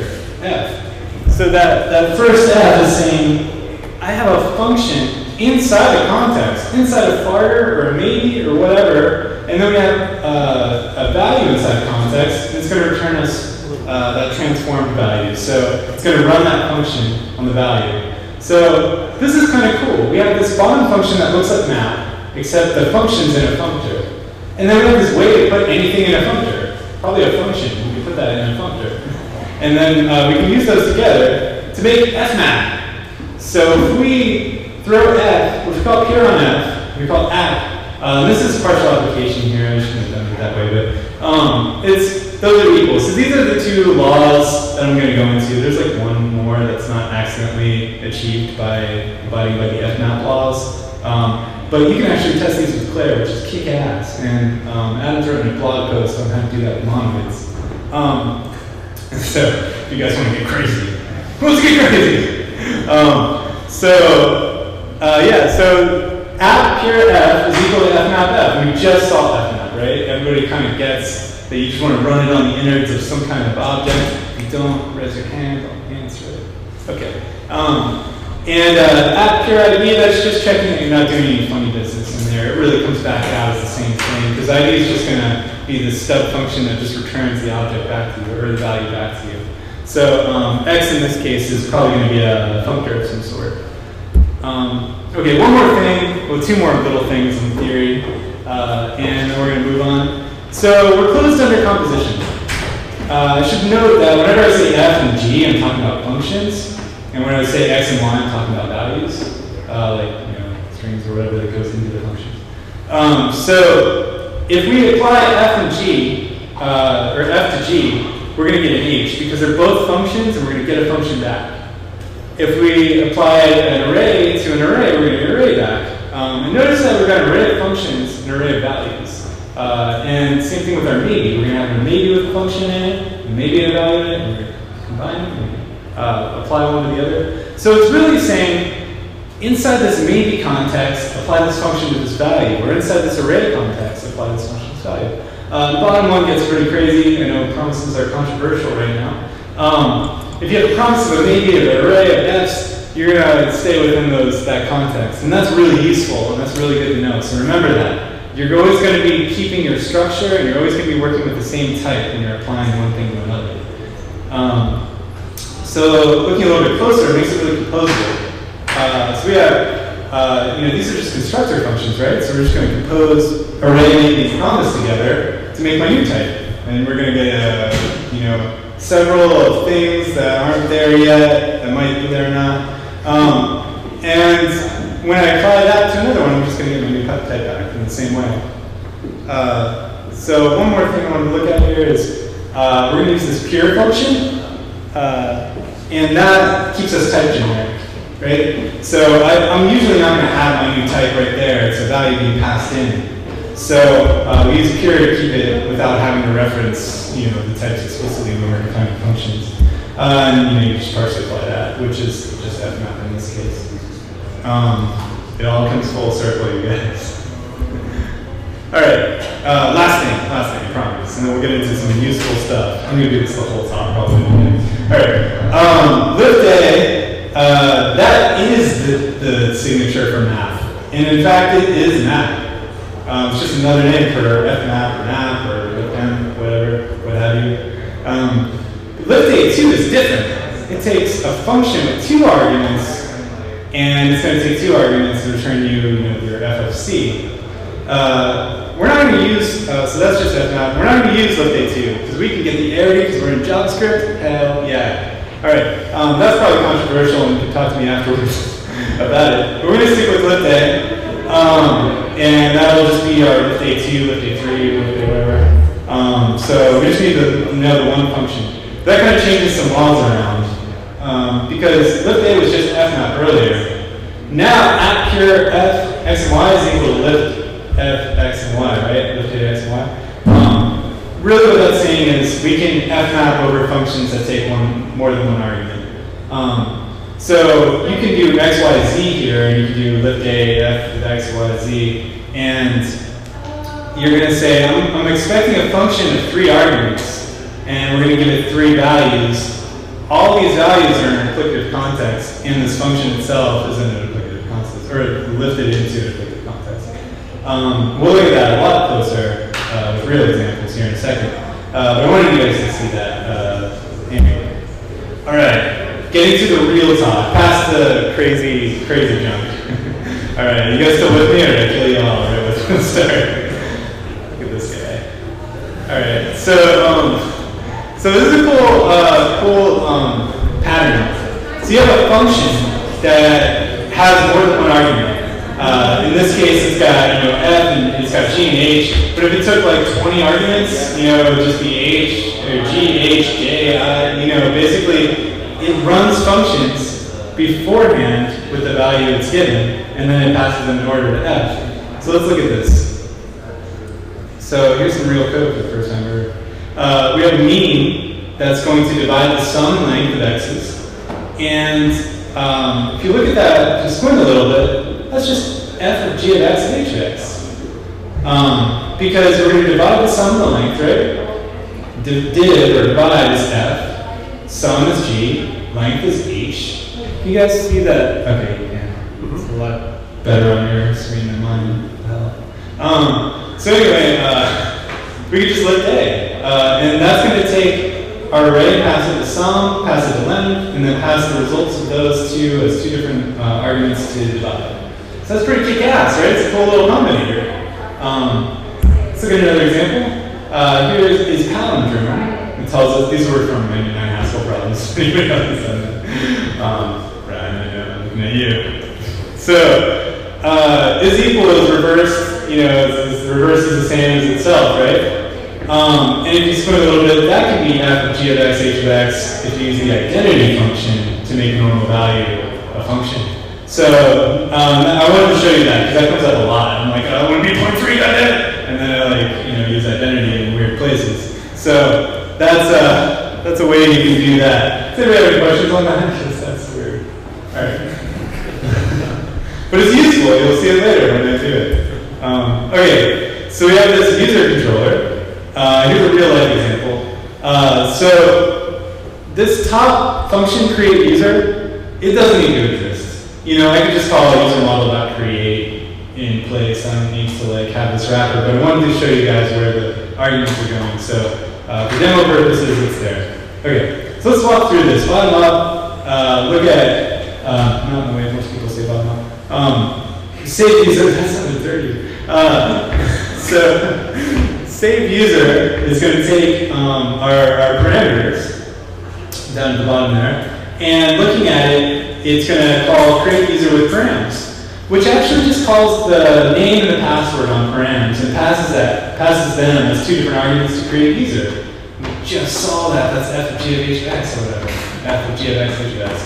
Speaker 5: f. So that first f is saying, I have a function inside a context, inside a farter or a maybe or whatever, and then we have a value inside context, and it's going to return us that transformed value. So it's going to run that function on the value. So this is kind of cool. We have this bottom function that looks like map, except the function's in a functor. And then we have this way to put anything in a functor. Probably a function. We can put that in a functor. And then we can use those together to make fmap. So if we throw f, which we call pure on f, we call app. This is partial application here. I shouldn't have done it that way, but those are equal. So these are the two laws that I'm going to go into. There's like one more that's not accidentally achieved by abiding by the fmap laws. But you can actually test these with Claire, which is kick ass. And Adam's written a blog post on how to do that with monoliths. So if you guys want to get crazy, let's get crazy. So app pure f is equal to fmap f. We just saw fmap, right? Everybody kind of gets that you just want to run it on the innards of some kind of object. If you don't, raise your hand, I'll answer it. Okay. App pure ID, that's just checking that you're not doing any funny business in there. It really comes back out as the same thing, because ID is just going to be the stub function that just returns the object back to you, or the value back to you. So x in this case is probably going to be a functor of some sort. Okay, one more thing, well, two more little things in theory, and then we're going to move on. So we're closed under composition. I should note that whenever I say f and g, I'm talking about functions, and when I say x and y, I'm talking about values, like strings or whatever that goes into the functions. So if we apply f and g, or f to g, we're going to get an h because they're both functions, and we're going to get a function back. If we apply an array to an array, we're going to get an array back. And notice that we've got an array of functions, an array of values. And same thing with our maybe. We're going to have a maybe with a function in it, a maybe and a value in it, and we're going to combine them, apply one to the other. So it's really saying, inside this maybe context, apply this function to this value, or inside this array context, apply this function to this value. The bottom one gets pretty crazy. I know promises are controversial right now. If you have a promise of a maybe, of an array of f's, you're going to stay within that context. And that's really useful, and that's really good to know. So remember that. You're always going to be keeping your structure, and you're always going to be working with the same type when you're applying one thing to another. So looking a little bit closer, it makes it really composable. So we have, these are just constructor functions, right? So we're just going to compose array these promises together to make my new type. And we're going to get several of things that aren't there yet, that might be there or not. And when I apply that to another one, I'm just going to get my new type back in the same way. So one more thing I want to look at here is we're going to use this pure function, and that keeps us type generic, right? So I'm usually not going to have my new type right there. It's a value being passed in. So we use pure to keep it without having to reference, the types explicitly when we're defining functions. And you just partially apply that, which is just fmap in this case. It all comes full circle, you guys. All right, last thing, I promise, and then we'll get into some useful stuff. I'm gonna do this the whole talk, probably. All right, lift A, that is the signature for map, and in fact, it is map. It's just another name for fmap or map or fm, whatever, what have you. Lift A2 is different. It takes a function with 2 arguments, and it's going to take 2 arguments to return you, your f of c. We're not not going to use, so that's just fmap. We're not going to use lift A2 because we can get the arity because we're in JavaScript. Hell yeah. All right, that's probably controversial and you can talk to me afterwards about it. But we're going to stick with lift A. And that'll just be our lift A2, lift A3, lift A whatever. So we just need to know the one function. That kind of changes some laws around because lift A was just fmap earlier. Now at pure f x and y is equal to lift f x and y, right? Lift A x and y. Really what that's saying is we can fmap over functions that take more than one argument. So you can do x, y, z here, and you can do lift A, f with x, y, z, and you're going to say, I'm expecting a function of 3 arguments, and we're going to give it 3 values. All these values are in applicative context, and this function itself is in an applicative context, or lifted into an applicative context. We'll look at that a lot closer with real examples here in a second. But I wanted you guys to see that anyway. All right. Getting to the real talk, past the crazy junk. All right, you guys still with me, or did I kill you all? All right, let's start. Look at this guy. All right, so this is a cool pattern. So you have a function that has more than one argument. In this case, it's got f and it's got g and h. But if it took like 20 arguments, it would just be h or g, h, j, i. Basically. It runs functions beforehand with the value it's given, and then it passes them in order to f. So let's look at this. So here's some real code for the first time ever. We have a mean that's going to divide the sum and length of x's. And if you look at that, just squint a little bit, that's just f of g of x and h of x. Because we're going to divide the sum and the length, right? Div or divide is f. Sum is g, length is h. Can you guys see that? Okay, you can. It's a lot better on your screen than mine. So anyway, we could just lift A. And that's going to take our array, pass it to sum, pass it to length, and then pass the results of those two as 2 different arguments to divide. So that's pretty kick-ass, right? It's a cool little combinator. Let's look at another example. Here is palindrome. It tells us, these were from 99 Haskell problems. Anybody else done that? Brian, I know, I'm looking at you. So, is equal is reversed, the reverse is the same as itself, right? And if you squint a little bit, that can be f of g of x, h of x, if you use the identity function to make a normal value a function. So, I wanted to show you that, because that comes up a lot. I'm like, I want to be 0.3 identity! And then I use identity in weird places. So, that's a way you can do that. Does anybody have any questions on that? Because that's weird. All right. But it's useful. You'll see it later when I do it. Okay, so we have this user controller. Here's a real life example. So this top function, create user, it doesn't need to exist. I could just call user model.create in place. I don't need to have this wrapper, but I wanted to show you guys where the arguments are going. So for demo purposes, it's there. Okay, so let's walk through this. Bottom up, look at, not in the way most people say bottom up. Save user, that's something dirty. So save user is going to take our parameters down at the bottom there, and looking at it, it's going to call create user with params, which actually just calls the name and the password on params and passes them as 2 different arguments to create user. We just saw that. That's f of g of h of x or whatever. F of g of x, h of x.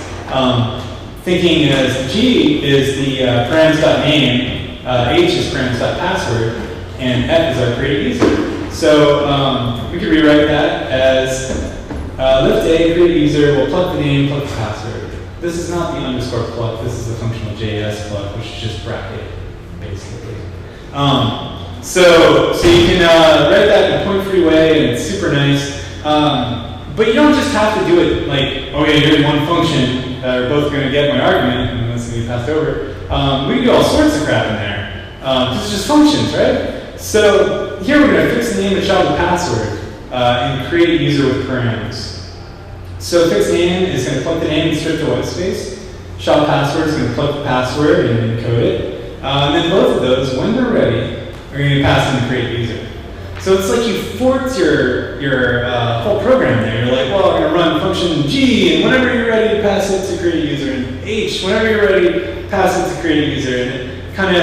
Speaker 5: Thinking as g is the params.name, h is params.password, and f is our create user. So we could rewrite that as lift A, create user, we'll pluck the name, pluck the password. This is not the underscore pluck, this is the functional JS pluck, which is just bracket, basically. So you can write that in a point-free way, and it's super nice. But you don't just have to do it like, okay, here's one function that are both going to get my argument, and that's going to be passed over. We can do all sorts of crap in there. This is just functions, right? So here we're going to fix the name and child the password and create user with params. So fix name is going to plug the name and strip the white space. Child password is going to plug the password and encode it. And then both of those, when they're ready, we're going to pass in the create user. So it's like you forked your whole program there. You're like, well, we're going to run function G, and whenever you're ready to pass it to create a user, and H, whenever you're ready, pass it to create a user, and it kind of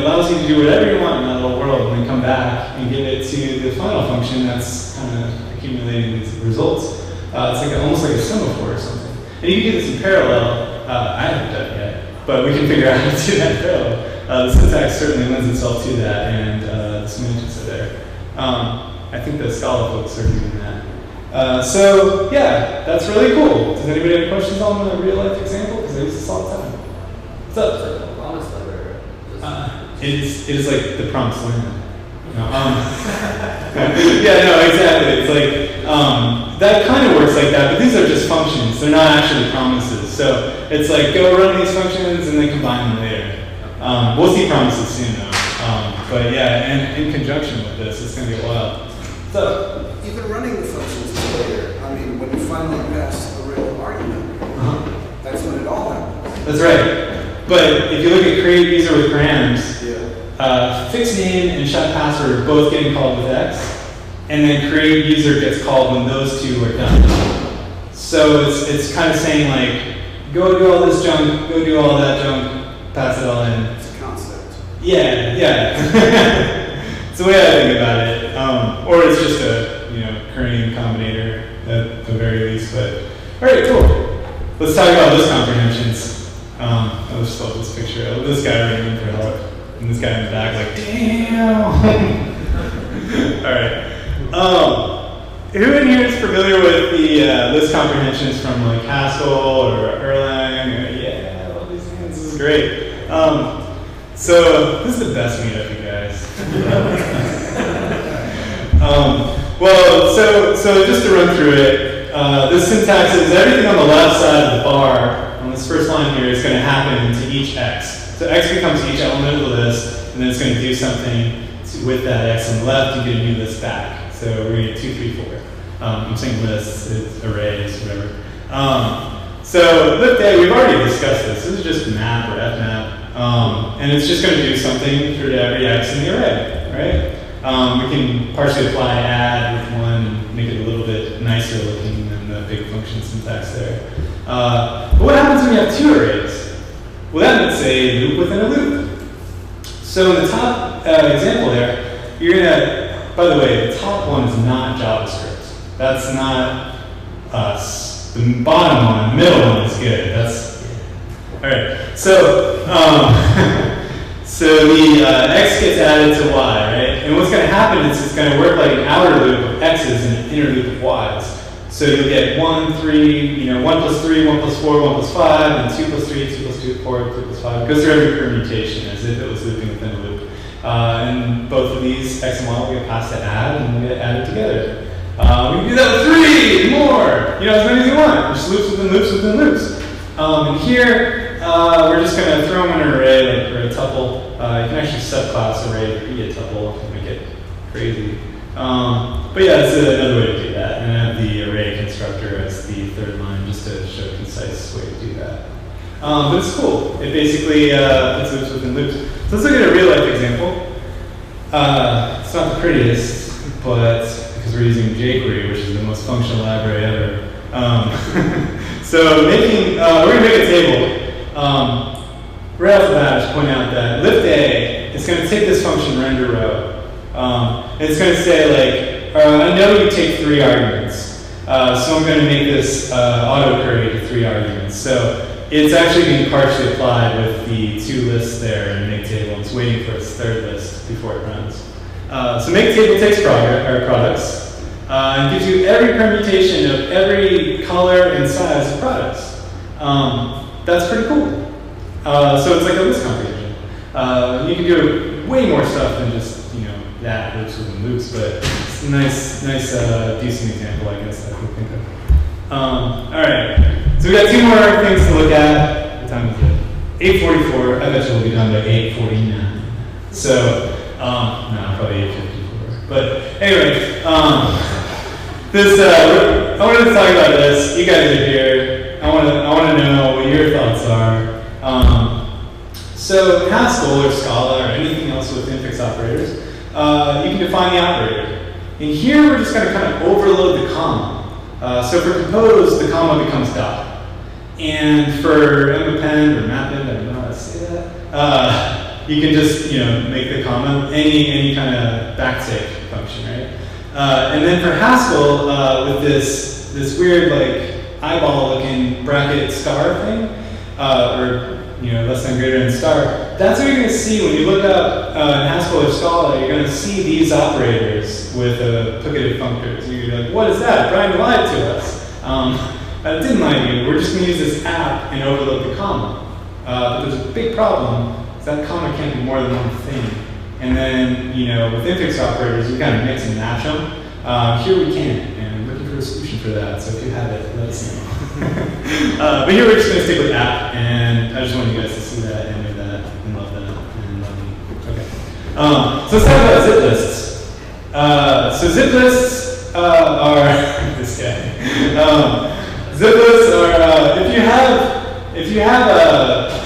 Speaker 5: allows you to do whatever you want in that little world, and then come back and give it to the final function that's kind of accumulating these results. It's like almost like a semaphore or something. And you can do this in parallel. I haven't done it yet, but we can figure out how to do that in parallel. The syntax certainly lends itself to that, and the semantics are there. I think the Scala folks are doing that. So yeah, that's really cool. Does anybody have questions on the real life example? Because I use this all the time. What's up? It is like the promised land. No, yeah, no, exactly. It's like that kind of works like that, but these are just functions. They're not actually promises. So it's like go run these functions and then combine them later. We'll see promises soon though. But yeah, and in conjunction with this, it's going to get wild. So
Speaker 2: even running the functions is later. I mean, when you finally pass a real argument, that's when it all happens.
Speaker 5: That's right. But if you look at create user with params, fixed name and shot password are both getting called with X, and then create user gets called when those two are done. So it's kind of saying like, go do all this junk, go do all that junk, pass it all in.
Speaker 2: It's a concept.
Speaker 5: Yeah. It's the way I think about it. Or it's just a kerning combinator at the very least. But all right, cool. Let's talk about those comprehensions. I just love this picture. I love this guy running in for help, and this guy in the back like, damn. All right. Who in here is familiar with the list comprehensions from like Haskell or Erlang? Yeah, I love these things. This is great. So this is the best meetup, you guys. So just to run through it, this syntax is everything on the left side of the bar. On this first line here is going to happen to each X. So X becomes each element of the list, and then it's going to do something with that X on the left. You get a new list back. So we're going to get 2, 3, 4. I'm saying lists, it's arrays, whatever. So lift A, we've already discussed this. This is just map or fmap. And it's just going to do something for every X in the array, right? We can partially apply add with one and make it a little bit nicer looking than the big function syntax there. But what happens when you have 2 arrays? Well, that means a loop within a loop. So in the top example there, you're going to, by the way, the top one is not JavaScript. That's not us. The bottom one, the middle one is good. That's, all right. So, so the X gets added to Y, right? And what's going to happen is it's going to work like an outer loop of X's and an inner loop of Y's. So you'll get 1, 3, 1 plus 3, 1 plus 4, 1 plus 5, and 2 plus 3, 2 plus 2, 4, 2 plus 5. It goes through every permutation as if it was looping within a loop. And both of these X and Y will get passed to add, and we get added together. We can do that with 3 and more. As many as you want. Just loops within loops within loops. And here, we're just going to throw them in an array, like for a tuple. You can actually subclass array to be a tuple to make it crazy. But yeah, it's another way to do that. And I have the array constructor as the third line just to show a concise way to do that. But it's cool. It basically puts loops within loops. So let's look at a real life example. It's not the prettiest, but because we're using jQuery, which is the most functional library ever. So we're going to make a table. Right off the bat, I should point out that lift A is going to take this function render row. And it's going to say like, I know you take 3 arguments, so I'm going to make this auto curry to 3 arguments. So it's actually being partially applied with the 2 lists there in make table. It's waiting for its 3rd list before it runs. So make table takes products and gives you every permutation of every color and size of products. That's pretty cool. So it's like a list comprehension. You can do way more stuff than just that loops within loops, but it's a nice, decent example, I guess, that I could think of. All right, so we got 2 more things to look at. What time is it? 8:44. I bet you we'll be done by 8:49. So, no, probably 8:54. But anyway, I wanted to talk about this. You guys are here. I want to know what your thoughts are. So Haskell or Scala or anything else with infix operators, you can define the operator. And here we're just going to kind of overload the comma. So for compose, the comma becomes dot. And for mappend or mappend, I don't know how to say that, you can just make the comma any kind of backtick function, right? And then for Haskell, with this weird like eyeball-looking bracket star thing, or less than greater than star, that's what you're going to see when you look up in Haskell or Scala. You're going to see these operators with applicative functors. You're going to be like, what is that? Brian lied to us. That didn't lie to you. We're just going to use this app and overload the comma. But there's a big problem. That comma can't be more than one thing. And then, with infix operators, we kind of mix and match them. Here we can, and we're looking for a solution for that. So if you have it, let us know. But here we're just going to stick with app, and I just want you guys to see that and know that and love that and love me. Okay. So let's talk about zip lists. So zip lists are this guy. Zip lists are if you have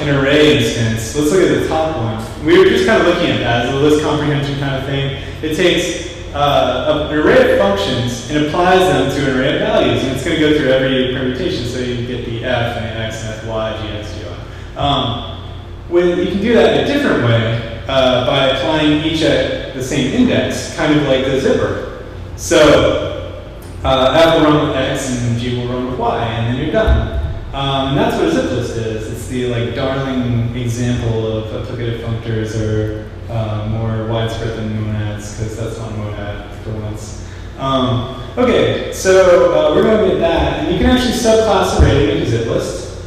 Speaker 5: an array instance. Let's look at the top one. We were just kind of looking at that as a list comprehension kind of thing. It takes an array of functions and applies them to an array of values, and it's going to go through every permutation, so you get the f and the x and fy, gx, gy. You can do that in a different way by applying each at the same index, kind of like the zipper. So f will run with x and g will run with y, and then you're done. And that's what a zip list is. It's the darling example of applicative functors, or more widespread than monads, because that's not monad for once. Okay, so we're going to get that, and you can actually subclass array into zip list.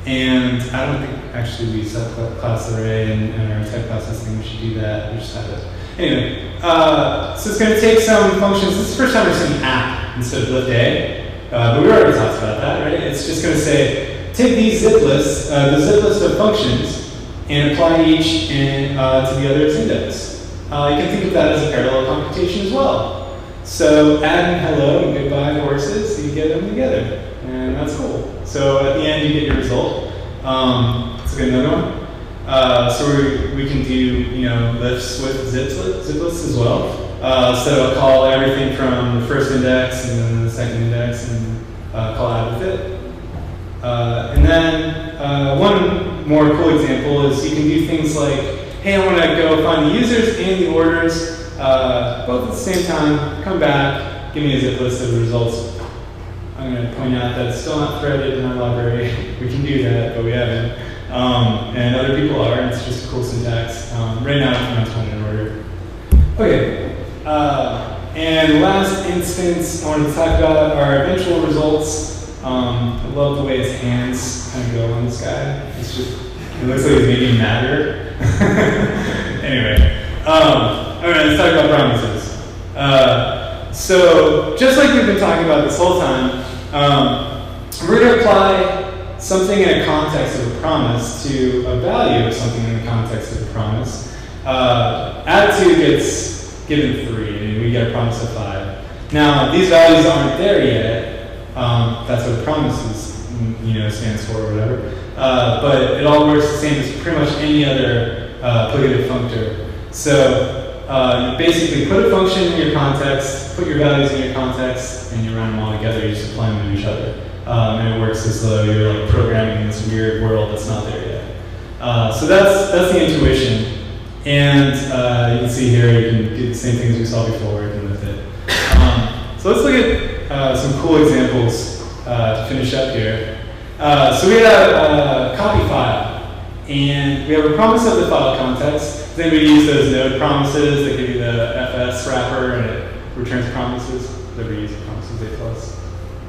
Speaker 5: And I don't think actually we subclass array in our type classes thing. We should do that. We just have it. Anyway, so it's going to take some functions. This is the first time we're saying app instead of lift A. But we already talked about that, right? It's just going to say, take these zip lists, the zip list of functions, and apply each to the other's index. You can think of that as a parallel computation as well. So add and hello and goodbye horses, you get them together. And that's cool. So at the end, you get your result. Let's get another one. So we can do lifts with zip lists as well. So I'll call everything from the first index and then the second index and call add with it. And then one more cool example is you can do things like, hey, I want to go find the users and the orders both at the same time, come back, give me a zip list of the results. I'm going to point out that it's still not threaded in our library. We can do that, but we haven't. And other people are, and it's just a cool syntax. Right now, it's one in order. Okay. And last instance, I wanted to talk about our eventual results. I love the way his hands kind of go on this guy. It's just, it looks like he's making matter. Anyway, all right, let's talk about promises. So just like we've been talking about this whole time, we're going to apply something in a context of a promise to a value of something in the context of a promise. Add 2 gets given 3, and we get a promise of 5. Now, these values aren't there yet. That's what promises, stands for or whatever. But it all works the same as pretty much any other applicative functor. So you basically put a function in your context, put your values in your context, and you run them all together. You just apply them to each other. And it works as though you're like programming in this weird world that's not there yet. So that's the intuition. And you can see here, you can do the same things we saw before working with it. So let's look at some cool examples to finish up here. So we have a copy file, and we have a promise of the file context. Then we use those node promises that give you the FS wrapper, and it returns promises. Whatever you use promises, A plus.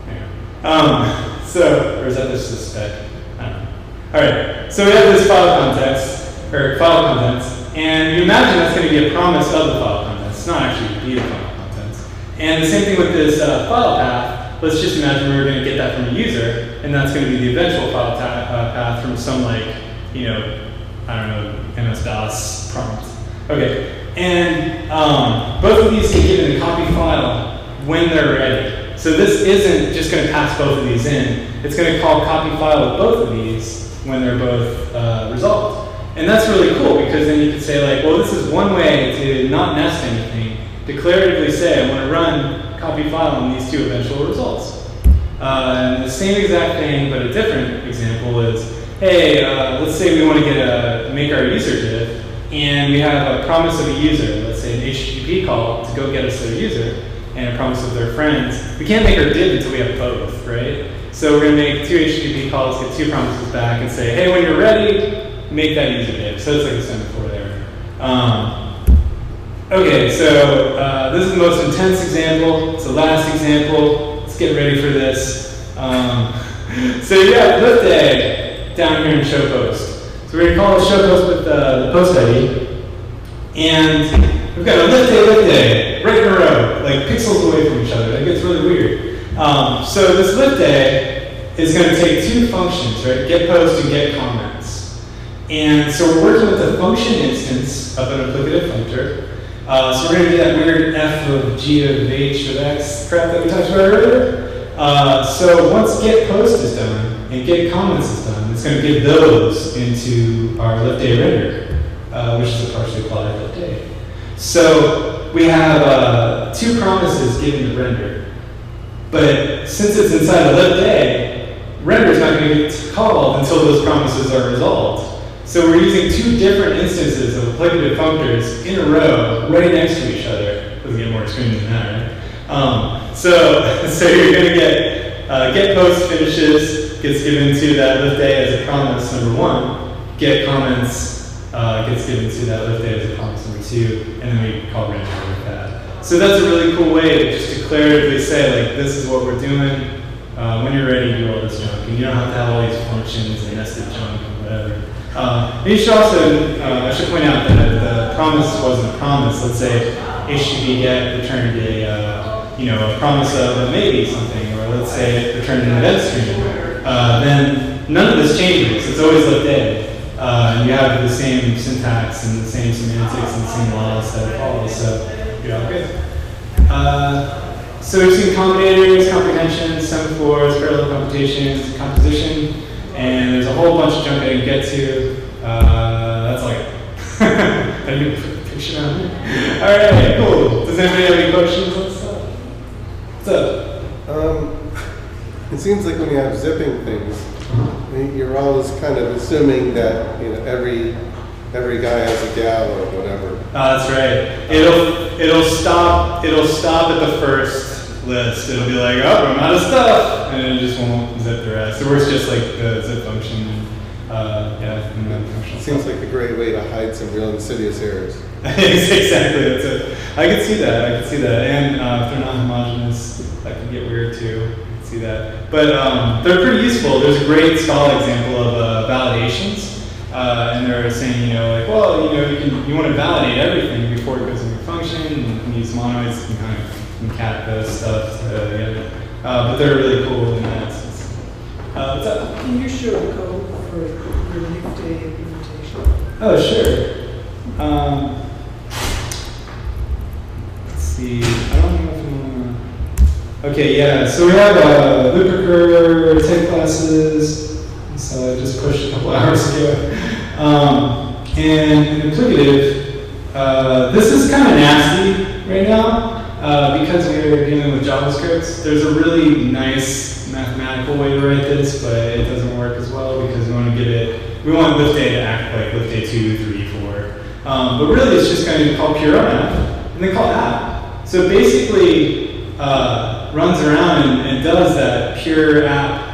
Speaker 5: Anyway. Or is that just a spec? I don't know. All right, so we have this file context, or file contents. And you imagine that's going to be a promise of the file contents. It's not actually the file contents. And the same thing with this file path. Let's just imagine we're going to get that from a user, and that's going to be the eventual file path from some I don't know, MS-DOS prompt. Okay, and both of these get given a copy file when they're ready. So this isn't just going to pass both of these in. It's going to call copy file with both of these when they're both resolved. And that's really cool because then you can say like, well, this is one way to not nest anything. Declaratively say, I want to run copy file on these two eventual results. And the same exact thing, but a different example is, hey, let's say we want to make our user div, and we have a promise of a user, let's say an HTTP call to go get us their user, and a promise of their friends. We can't make our div until we have both, right? So we're going to make two HTTP calls, get two promises back, and say, hey, when you're ready, make that user div. So it's like a semaphore there. Okay, so this is the most intense example. It's the last example. Let's get ready for this. So you have lift day down here in show post. So we're going to call the show post with the post ID. And we've got a lift day right in a row, like pixels away from each other. That gets really weird. So this lift day is going to take two functions, right? Get post and get comments. And so we're working with the function instance of an applicative functor. So we're going to do that weird f of g of h of x crap that we talked about earlier. So once get post is done and get comments is done, it's going to give those into our lift day render, which is a partially applied lift day. So we have two promises given to render. But since it's inside a lift day, render is not going to get called until those promises are resolved. So we're using two different instances of applicative functors in a row, right next to each other. Doesn't get more extreme than that, right? So you're going to get post finishes, gets given to that lift day as a promise number one. Get comments gets given to that lift day as a promise number two, and then we call render like that. So that's a really cool way to just declaratively say, like, this is what we're doing. When you're ready, do all this junk, and you don't have to have all these functions and nested junk and whatever. You should also, I should point out that the promise wasn't a promise. Let's say HTTP get returned a promise of a maybe something, or let's say it returned an event stream. Then none of this changes. It's always lift day. You have the same syntax and the same semantics and the same laws that follow. So you're all good. So we've seen combinators, comprehension, semaphores, parallel computations, composition. And there's a whole bunch of junk I didn't get to. That's like, I didn't put a picture on it. All right, cool. Does anybody have any questions on stuff? What's up?
Speaker 4: It seems like when you have zipping things, you're always kind of assuming that every guy has a gal or whatever.
Speaker 5: That's right. It'll stop at the first list. It'll be like, oh, I'm out of stuff, and it just won't zip the rest. It works just like the zip function. And then functional
Speaker 4: Seems
Speaker 5: stuff.
Speaker 4: like a great way to hide some real insidious errors.
Speaker 5: Exactly. That's it. I could see that. And if they're not homogeneous, that can get weird too. I can see that. But they're pretty useful. There's a great Scala example of validations, and they're saying, you want to validate everything before it goes into your function, and you can use monoids to kind of concat those stuff together. But they're really cool in that sense. What's up?
Speaker 8: Can you show the code for your lift day implementation?
Speaker 5: Oh, sure. Let's see. I don't know if you want to. Okay, yeah. So we have loop recurrer, type classes. So I just pushed a couple hours ago. And in applicative, this is kind of nasty right now. Because we are dealing with JavaScript, there's a really nice mathematical way to write this, but it doesn't work as well because we want lift day to act like lift day 2, 3, 4. But really it's just going to call pure app and then call app. So it basically runs around and does that pure app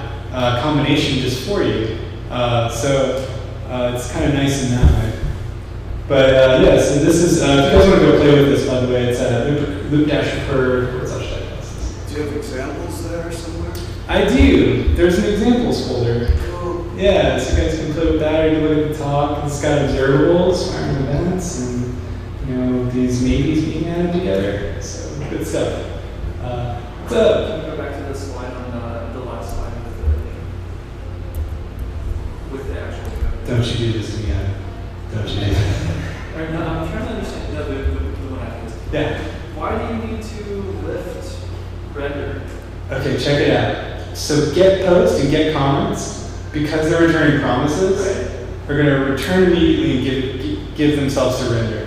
Speaker 5: combination just for you. So it's kind of nice in that way. But yes, and this is, if you guys want to go play with this, by the way, it's loop-recur such type classes.
Speaker 2: Do you have examples there somewhere?
Speaker 5: I do. There's an examples folder.
Speaker 2: Oh.
Speaker 5: Yeah, so you guys can play with that, or you can look at the talk. It's got observables, firing events, and these maybes being added together. So good stuff. What's up?
Speaker 1: Can we go back to the slide on the last slide with the actual code?
Speaker 5: Don't you do this to me, Adam. Don't you do that.
Speaker 1: All right, no, I'm trying to understand the one I think.
Speaker 5: Yeah.
Speaker 1: Why do you need to lift render
Speaker 5: Okay, check it out. So get post and get comments, because they're returning promises, are going to return immediately and give themselves to render.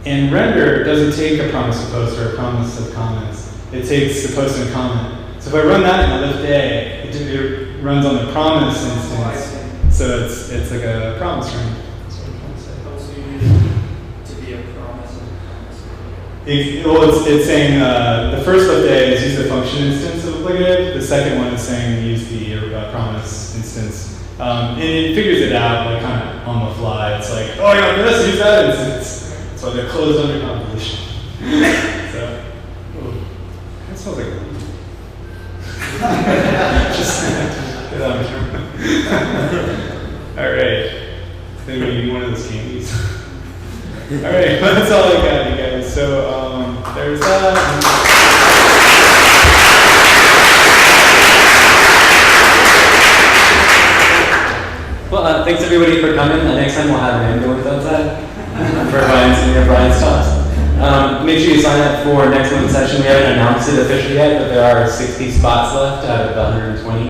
Speaker 5: And render doesn't take a promise of post or a promise of comments. It takes the post and comment. So if I run that in a lift A, it runs on the promise instance. So it's like a promise ring. That's what I'm trying to say.
Speaker 9: So you need it to be a promise and
Speaker 5: It's saying the first lift A is use the function instance of Applicative. The second one is saying use the promise instance. And it figures it out like kind of on the fly. It's like, oh, you want this, use that instance. So they're closed under compilation. So, that sounds like just get on it. All right. Anybody need one of those candies? All right, that's all I got, you guys. So there's that.
Speaker 10: Well, thanks everybody for coming. Next time we'll have an ambulance outside for Brian's talks. Make sure you sign up for next month's session. We haven't announced it officially yet, but there are 60 spots left out of the 120.